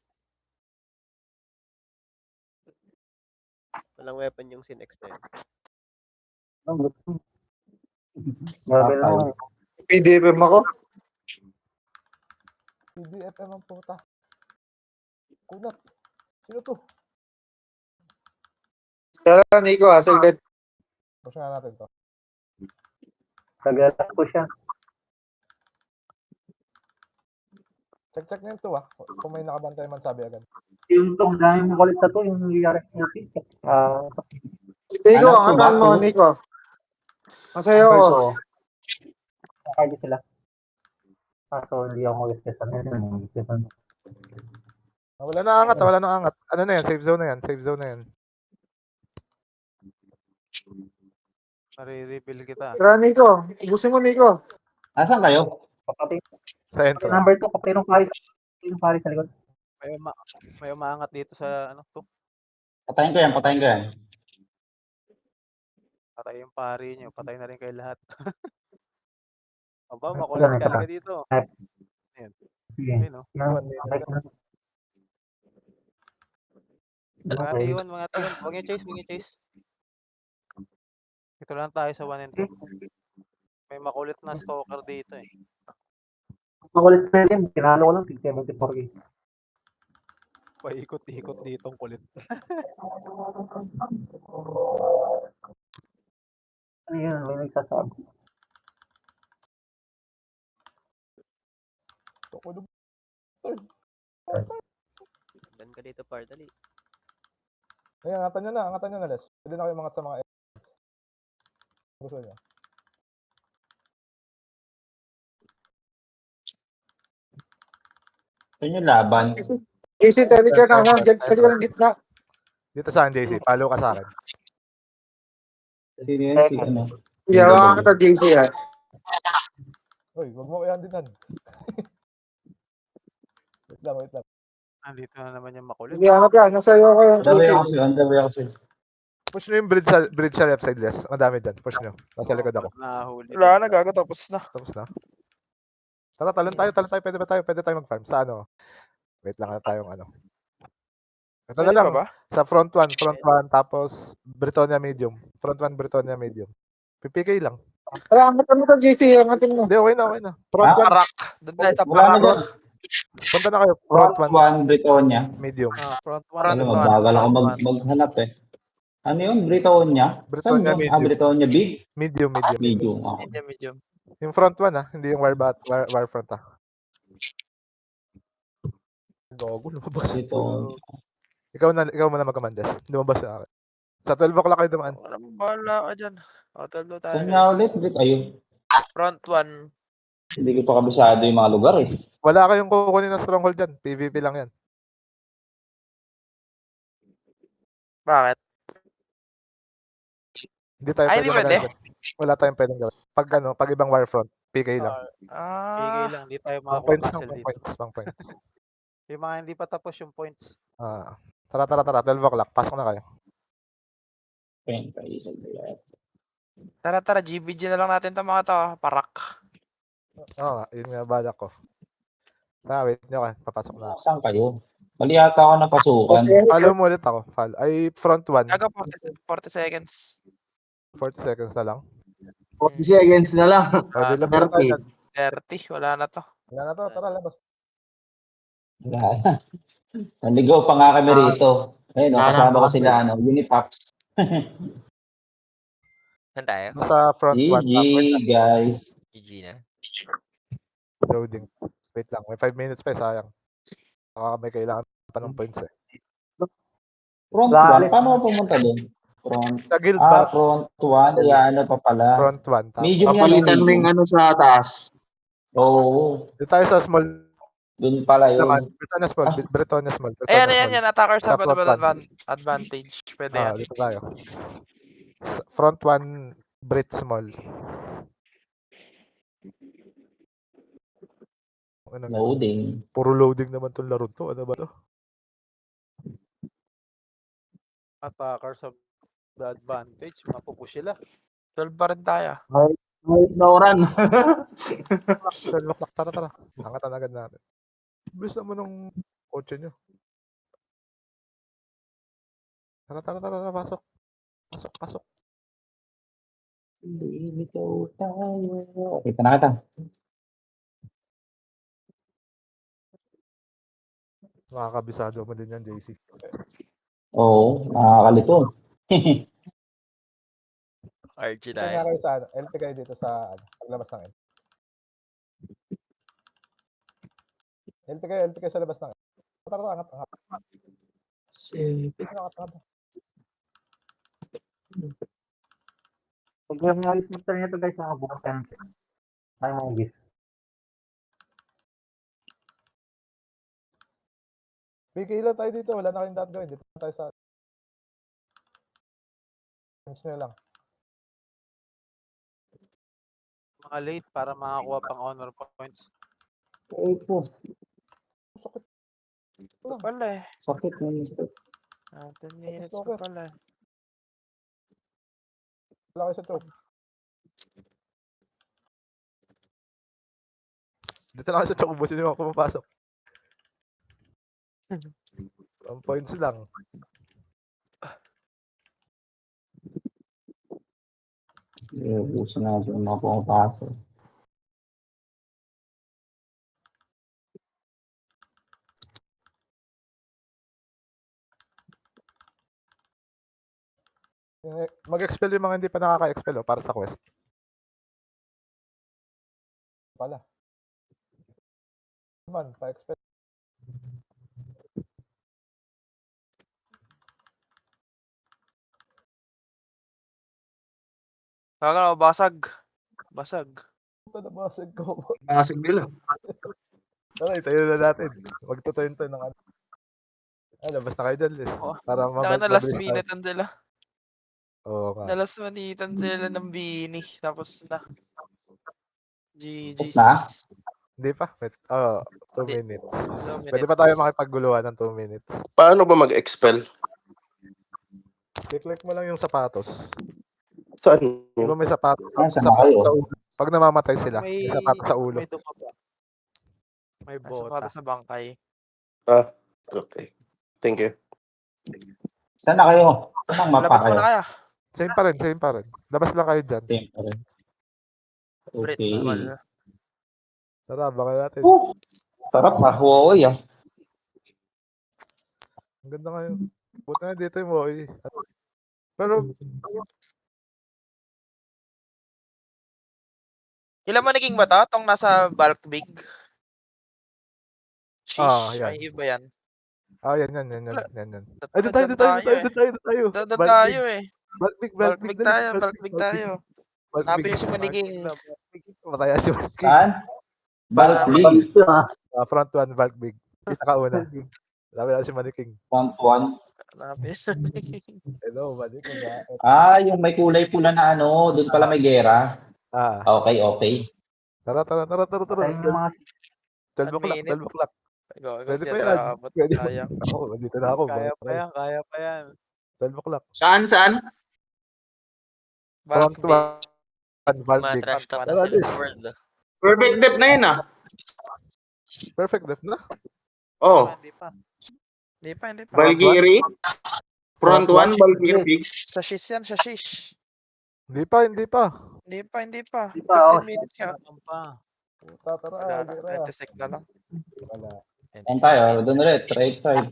Walang weapon yung Sin X na yun. Grabe lang. PDFM ako. PDFM ang puta. Kunat. Sino to? Tara, Nico, asal dead. Push nga natin to. Kagalas ko siya. Check nyo to ah. Kung may nakabantay man sabi agad. Yung tong dami mo kulit sa to, yung RFQP. Nico, Anak ko ba? angatan mo, Two? Nico. Masaya Number ako. 2, nakakali sila. Kaso hindi ako mag-discuss ano. Wala na angat, wala na angat. Ano na yan? Safe zone na yan. Safe zone na yan. Nare-reveal kita. Tara, Nico. Ubusin mo, Nico. Asan kayo? Kapatid, Sa entrance. number 2, kapatid ng Paris sa likod. May umaangat dito sa ano to. Patayin ko yan, patayin ko yan. Patay yung pari nyo. Patay na rin kayo lahat. Aba, makulit ka talaga dito. Sige. Ayun, no? Mga T1. Huwag nyo chase. Ito lang tayo sa 1 and 2. May makulit na stalker dito eh. Makulit na rin, kinalo ko lang 74K. Paikot-ikot dito ang kulit. Ano yun, may nagsasabi. Dan ka dito, par. Dali. Ayan, angatan nyo na, Les. Pwede na kayo mangat sa mga elements. Gusto nyo. Ito yung laban. JC, tayo ka na, ano, dyan, sa likod ng gitna. Dito sa akin, JC. Follow ka sa akin. Sino yun? Si ano? Yawa ka JC, ha. Uy, wag mo kayang dinan. Wait lang. Andito na naman yung makulit. Hindi, ano ka, nasa iyo ko yung JC. On the way ako sa'yo. Push nyo yung bridge sa left side, Les. Ang dami dyan. Push nyo. Nasa likod ako. Nahuli. Wala na, gago, tapos na. Tapos na. Tara, talon tayo. Pwede tayo mag-farm. Sa ano? Wait lang na tayong ano. Ito na Pwede lang. pa ba? Sa front one, tapos Britonia medium. Front one, Britonia medium. PPK lang. Tara, angatan mo to, JC, angatan mo. Hindi, okay na. Front one. Parak. Doon tayo sa Wala na parak. dyan. Punta na kayo. Front Front one, 1, Britonia. medium. Front Ano, 1. magbagal ako maghanap eh. Ano yun? Britonia? Saan Britonia yun? medium. Britonia Big? Medium. Medium. Ah. Medium. Yung front one, hindi yung war front, Gogo, lumabas. Britonia. Ikaw muna mag-commandes. Lumabas na ako. Sa 12 o'clock kayo dumaan. Walang bahala ka dyan. Hotel do tayo. Saan nga ulit? Ayun. Front 1. Hindi ko pa kabisado yung mga lugar eh. Wala kayong kukunin ng stronghold dyan. PvP lang yan. Bakit? Hindi tayo Ay, hindi pwede? magagawin. Wala tayong pwedeng gawin. Pag ibang Warfront, PK lang. PK lang. Hindi tayo Pang makakuha points castle dito. Pang points. Yung mga hindi pa tapos yung points. Tara. 12 o'clock. Pasok na kayo. Tara, GBG na lang natin ito mga to. Parak. Oo nga, yun nga balak ko. Wait nyo ka. Papasok na ako. Saan kayo? Mali yata ako napasukan. Follow mo ulit ako. Ay, front one. Gago, 40 seconds. 40 seconds na lang. 40 seconds na lang. O, di labas na tayo dyan. 30, wala na to. Wala na to. Tara, labas. Wala na. Naligaw pa nga kami rito. Ayun, kasama ko sila, Unipaps. Saan tayo? Sa front one. GG, guys. GG na. Loading. Wait lang. May 5 minutes pa sayang. Baka may kailangan pa ng points eh. Front 1? Paano ako pumunta doon? Sa guild ba? Front 1. Ano pa pala? Front one. Medium yan. Papalitan mo yung ano sa taas. Oo. Dito tayo sa small Doon pala yun. naman. Britonia small. Ayan. Attackers Sa have front advantage. Pwede yan. Dito tayo. Front one, Brit small. Ano, Loading. puro loading naman tong laro to. Ano ba to? Attackers of the advantage. Mapupush sila. 12 pa rin tayo. Nauran. 12 o'clock. Tara. Angatan agad natin. Bilis naman ng kotse nyo. Tara. Pasok. Ikaw tayo. Kita na kita. Makakabisado mo din yan, JC. Oo, nakakalito. RG Saan tayo. nga kayo sa ano? LP kayo dito sa paglabas ng LP. LP kayo sa labas ng LP. Tara, angat. Si Angat. Pag yung mga listener nito guys, mga bukas yan. Ay, mga gifts. Bigay lang tayo dito. Wala na kayong dapat gawin. Dito tayo sa... Finish nyo lang. Mga late para makakuha pang honor points. Eh po. Ito pala eh. Sakit mo. 10 minutes pa pala. Wala kayo sa trope. Dito na kayo sa trope. Ubusin nyo ako pumapasok. 1 points lang. Ubusin natin yung mga pumapasok. Mag-expel yung mga hindi pa nakaka-expel para sa quest. Pala. Man, pa-expel. Kaka, basag. Basag. Ito na basag ko. Basag nila. Tara, itayo na natin. Magtutuyin to ng ano. Ay, labas na kayo dyan, Liz. Para Saka na last minute sila. Oo nga. Na last minute sila ng bini. Tapos na. GG's. Na? Hindi pa. Wait. 2 Hindi. minutes. 2 Pwede minutes. pa tayo makipagguluhan ng 2 minutes. Paano ba mag-expel? Click mo lang yung sapatos. Saan? Di ba may sapatos? Saan na kayo? Sa ulo. Pag namamatay sila, May- may sapatos sa ulo. May dumapa. May Nasa bota. para sa bangkay. Ah, okay. Thank you. Saan na kayo? Saan ang mapa Labas mo kayo? na kaya. Same pa rin, same pa rin. Labas lang kayo dyan. Same pa rin. Brits. Okay. Wala. Tara, baka natin. Sarap ah. Huoy ah. Ang ganda nga yung... Buti nga dito yung Moy. Pero, Ilan mo naging ba to? Tong nasa bulk big? Sheesh. yan. Ay, iba yan. Yan. Ay, doon tayo. Doon tayo eh. Bulk Bulk big big tayo. Bulk big tayo. Hanapin yung si Maniging. Mataya si Maniging. Saan? Bulk league. Front 1, bulk big. Pinakauna. Sabi na si Maniging. Front 1. Hanapin yung si Maniging. Hello, Maniging. Yung may kulay pula na ano. Doon pala may gera. Okay. Tara. Tayo yung mga 12 o'clock. Pwede pa Pwede yan. Pwede pa. Sayang. Ako, dito na ako. Kaya pa yan. 12 o'clock. Saan? Front Bulk big. 1, bulk big. Trash talk Tara, na sila Liz. sa world. Perfect depth na yun ah. Perfect def na. Oh, Hindi pa. Hindi pa. Valkyrie. Front 1, Valkyrie. Sa shish yan, sa shish. Hindi pa. Hindi pa. Hindi pa, 15 minutes nga. Wala pa. Tara, Wala na. gira. 20 sec na lang. Wala. Saan tayo? Doon ulit. Right side.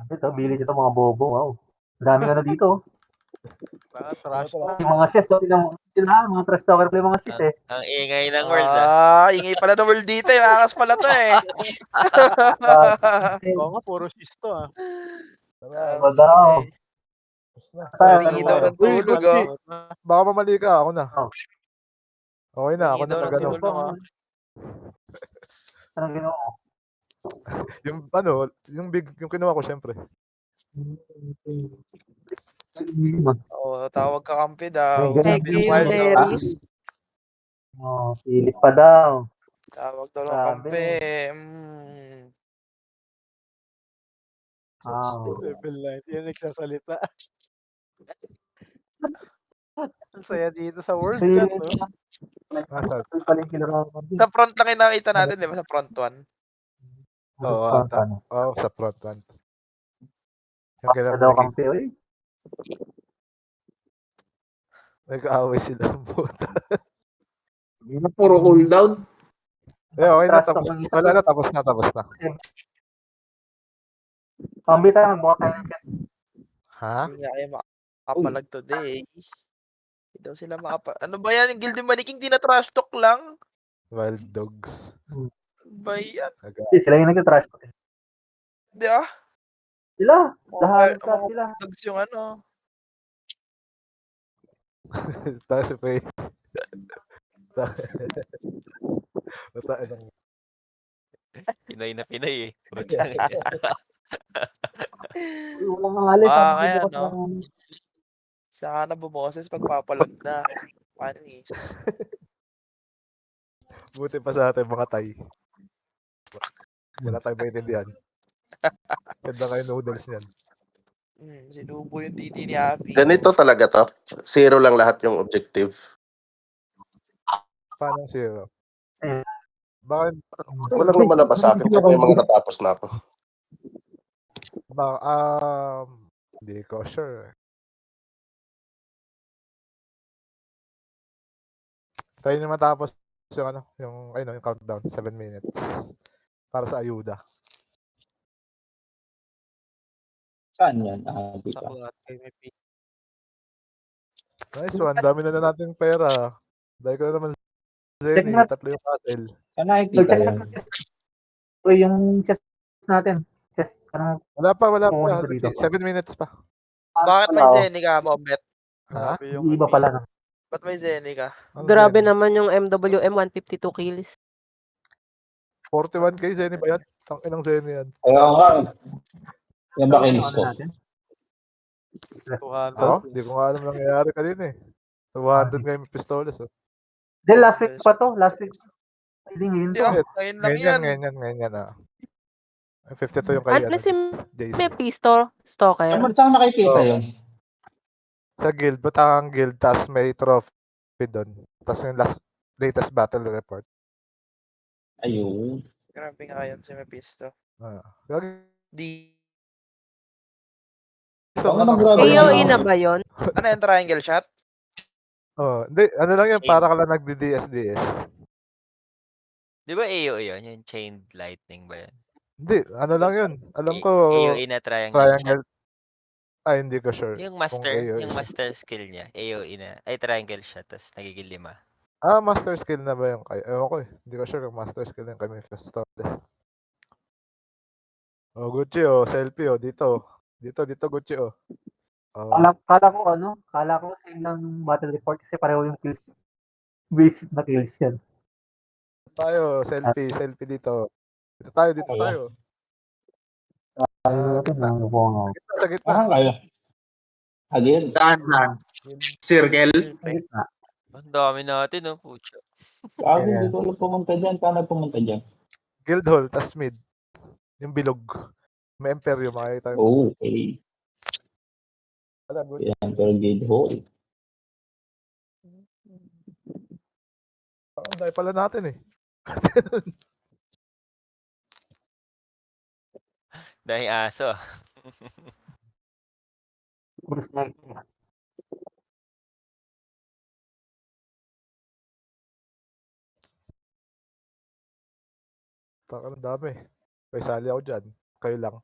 Ito, bili dito mga bobo. Wow. Daming ano dito. Mga trash talk. Yung mga chess, sila, mga trash talker play mga chess eh. Ang ingay ng world ah. Ingay pala ng world dito eh. Makakas pala to eh. Oo nga, puro shisto ah. Ano daw? Hingi daw ng tulog oh. Baka mamali ka. Ako na. Oh. Okay na. Ako Hingi na daw ng nag-ano. tulog ah. Anong ginawa ko? Yung big, yung kinuha ko syempre. Oo, tawag ka kampi daw. May Sabi ng wild Berries. Pilit pa daw. Tawag daw ng Sabi. kampi. Level 9. Yan nagsasalita. Ang saya dito sa world chat, no? Nasa. Sa front lang yung nakita natin, di ba? Sa front 1. Oo, sa front 1. Yung Sa kailangan daw kampi, oy. nag-aaway sila ng buta. Puro cooldown. Okay na. Trust Tapos, ako ng isa wala ko. na. Tapos na. Kambi tayo, magbukas tayo ng chess. Ha? Hindi nga kayo makapalag today. Hindi daw sila Ano ba yan? Yung Guild ni Maniking, di na trash talk lang? Wild dogs. Ba yan? Hindi, sila yung nag-trash talk. Di ah? Sila, Mga lahat mga sila. dogs yung ano. Tapos si Faye. Matay. Pinoy na Pinoy eh. Uy, walang alis. Baka Sabi kaya, ko bukas no? lang. Saka na bumoses pagpapalag na. Panis. Buti pa sa atin mga Tay. Wala tayong maintindihan. Ganda kayo noodles niyan. Sinubo yung titi ni Abby. Ganito talaga to. 0 lang lahat yung objective. Paano 0? Eh. Baka, Walang lumalabas sa akin kahit may mga natapos na ako. hindi ko sure. Tayo na matapos yung ano, yung countdown, 7 minutes. Para sa ayuda. Saan yan? Sa Dito. kulat kay may P. Nice one. Dami na natin pera. Dahil ko na naman Check Zenny. na. 3 yung castle. Saan nakikita Check yun? Uy, yung chest natin. Chest, ano? Wala pa. Kukunin ko dito. 7 minutes pa. Bakit may Zenny ka, Mobet? Ha? Grabe yung Iba pala. No? Ba't may Zenny ka? Ano Grabe Zenny? naman yung MWM 152 kills. 41k Zenny ba yan? Ang inang Zenny yan. Ayaw nga. Yan ba kinis Ano ko? natin? 200. Ako? Di ko nga alam nangyayari kanina eh. 200 nga yung pistolas. Oh. Then last week pa to. Last week. Hindi ngayon to. Yeah, ngayon lang yan. Ngayon yan. 52 yung kay Ano si JC. may pisto? Stalker? Saan nakikita yun? Sa guild, Batangang Guild, tas may trophy doon. Tas yung latest battle report. Ayun. Grabe nga yan si Mephisto. Di. Ano nang grabe? AOE na ba yun? Ano yung triangle shot? Hindi, ano lang yan, para ka lang nagdi-DS-DS. Di ba AOE yun? Yung chained lightning ba yun? Hindi, ano lang yun. Alam ko, AOE na triangle. triangle. Ay, hindi ko sure. Yung kung master, AOE yung siya. master skill niya, AOE na. Ay, triangle siya, tapos nagiging 5. Master skill na ba yung kay? Ewan ko eh. Hindi ko sure kung master skill yung kay Mephisto. Gucci selfie dito. Dito Gucci Kala ko same lang battle report kasi pareho yung kills. Basic na kills yan. Tayo, selfie dito. Dito tayo. Sa gitna. Saan kayo? Again? Saan? Circle? Ang dami natin, no? Pucha. Hindi ko alam pumunta dyan. Paano pumunta dyan? Guild hall, tas mid. Yung bilog. May Imperio, makikita yung Oh, okay. Yan, pero guild hall. dahil pala natin eh. Dahil aso. Ang dami. May sali ako dyan. Kayo lang.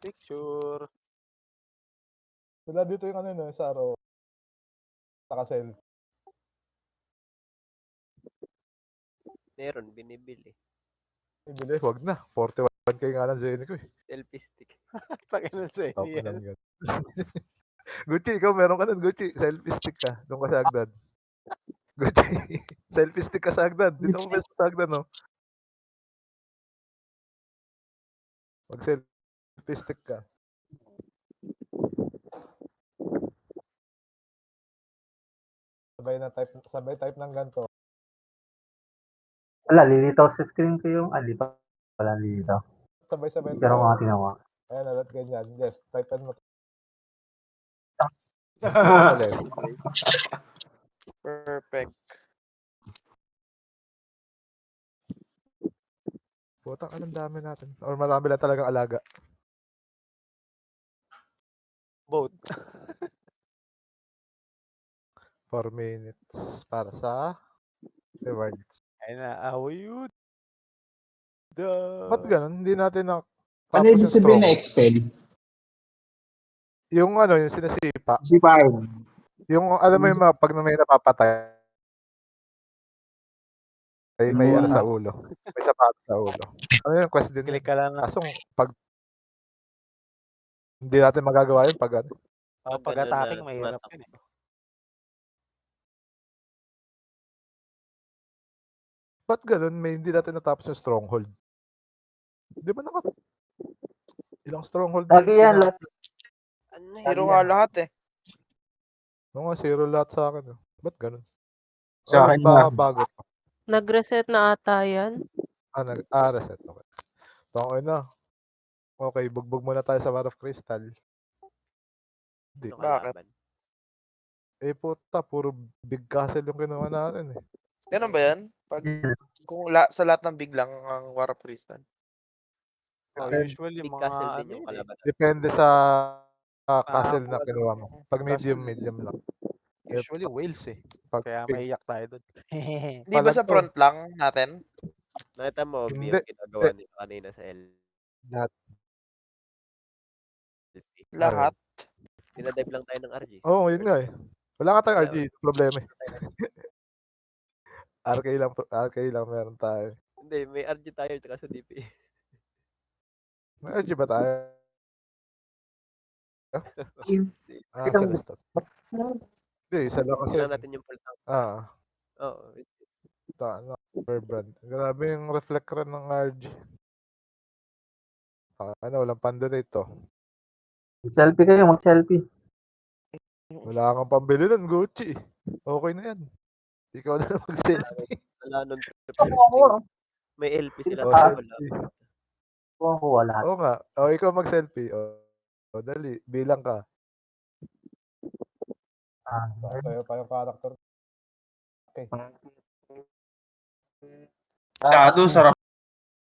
Picture. Wala dito yung sa araw. Nakasell. Meron, binibili. Ibili, wag na. 41k nga lang Zenny ko eh. Selfie stick. Sakin ng Zenny yan. Gucci, ikaw meron ka nun, Gucci. Selfie stick ka. Doon ka sa Agdan. Gucci, selfie stick ka sa Agdan. Dito mo best sa Agdan, no? Mag-selfie stick ka. Sabay type ng ganito. Wala, lilitaw sa screen ko yung alipa. Wala lilitaw. Sabay-sabay Pero tayo. mga tinawa. Ayan, alat ganyan. Yes, typean mo. Perfect. Putang, anong dami natin? Or marami lang talagang alaga. Boat. 4 minutes para sa rewards. Ayun na, yun. Ba't ganun? Hindi natin na Ano ibig sabihin na expel? Yung yung sinasipa. Sipain. Yung alam mo yung pag may napapatay, ay may sa ulo. May sapatos sa ulo. Ano yun, quest din Click yun. ka lang ng Kaso pag hindi natin magagawa yun pag ano. pag-attacking, mahirap yun eh. Ba't ganun? May hindi natin natapos yung stronghold. Di ba ilang stronghold na Lagi yan, ginawa? last. Zero nga lahat eh. Oo nga, 0 lahat sa akin. Ba't ganun? Sa akin baka na. bago. Nag-reset na ata yan. Reset. Okay. Okay na. Okay, bugbog muna tayo sa War of Crystal. Hindi. Bakit? Puta, puro big castle yung kinuha natin eh. Ganun ba yan? Kung sa lahat ng big lang ang War of Crystal. Usually, Big mga castle ano din yung yun eh. kalaban. Depende sa castle na kinuha mo. Pag Castle. medium lang. Usually, whales eh. Pag Kaya big, maiyak tayo doon. Di ba sa Palag to. front lang natin? Nakita mo, Hindi. yung ginagawa nila kanina sa Lahat. Lahat? Dinadive lang tayo ng RG. Oo, yun nga eh. Wala ka tayong Wala, RG. Problema eh. RK lang meron tayo. Hindi, may RG tayo tsaka sa DP. May RG ba tayo? Kita mo. Celestot. Hindi, isa lang kasi. Kailangan natin yung full tank. Oo. Brand. Grabe yung reflect rin ng RG. Walang pandonate to. Selfie kayo, mag-selfie. Wala kang pambili nun, Gucci. Okay na yan. Ikaw na lang mag-selfie. Wala nun. Ako, May LP sila. Oh, Wala. selfie. ako wala. Oo nga. Ikaw mag-selfie. Dali. Bilang ka. Tayo pa yung character. Okay. Shadow, sarap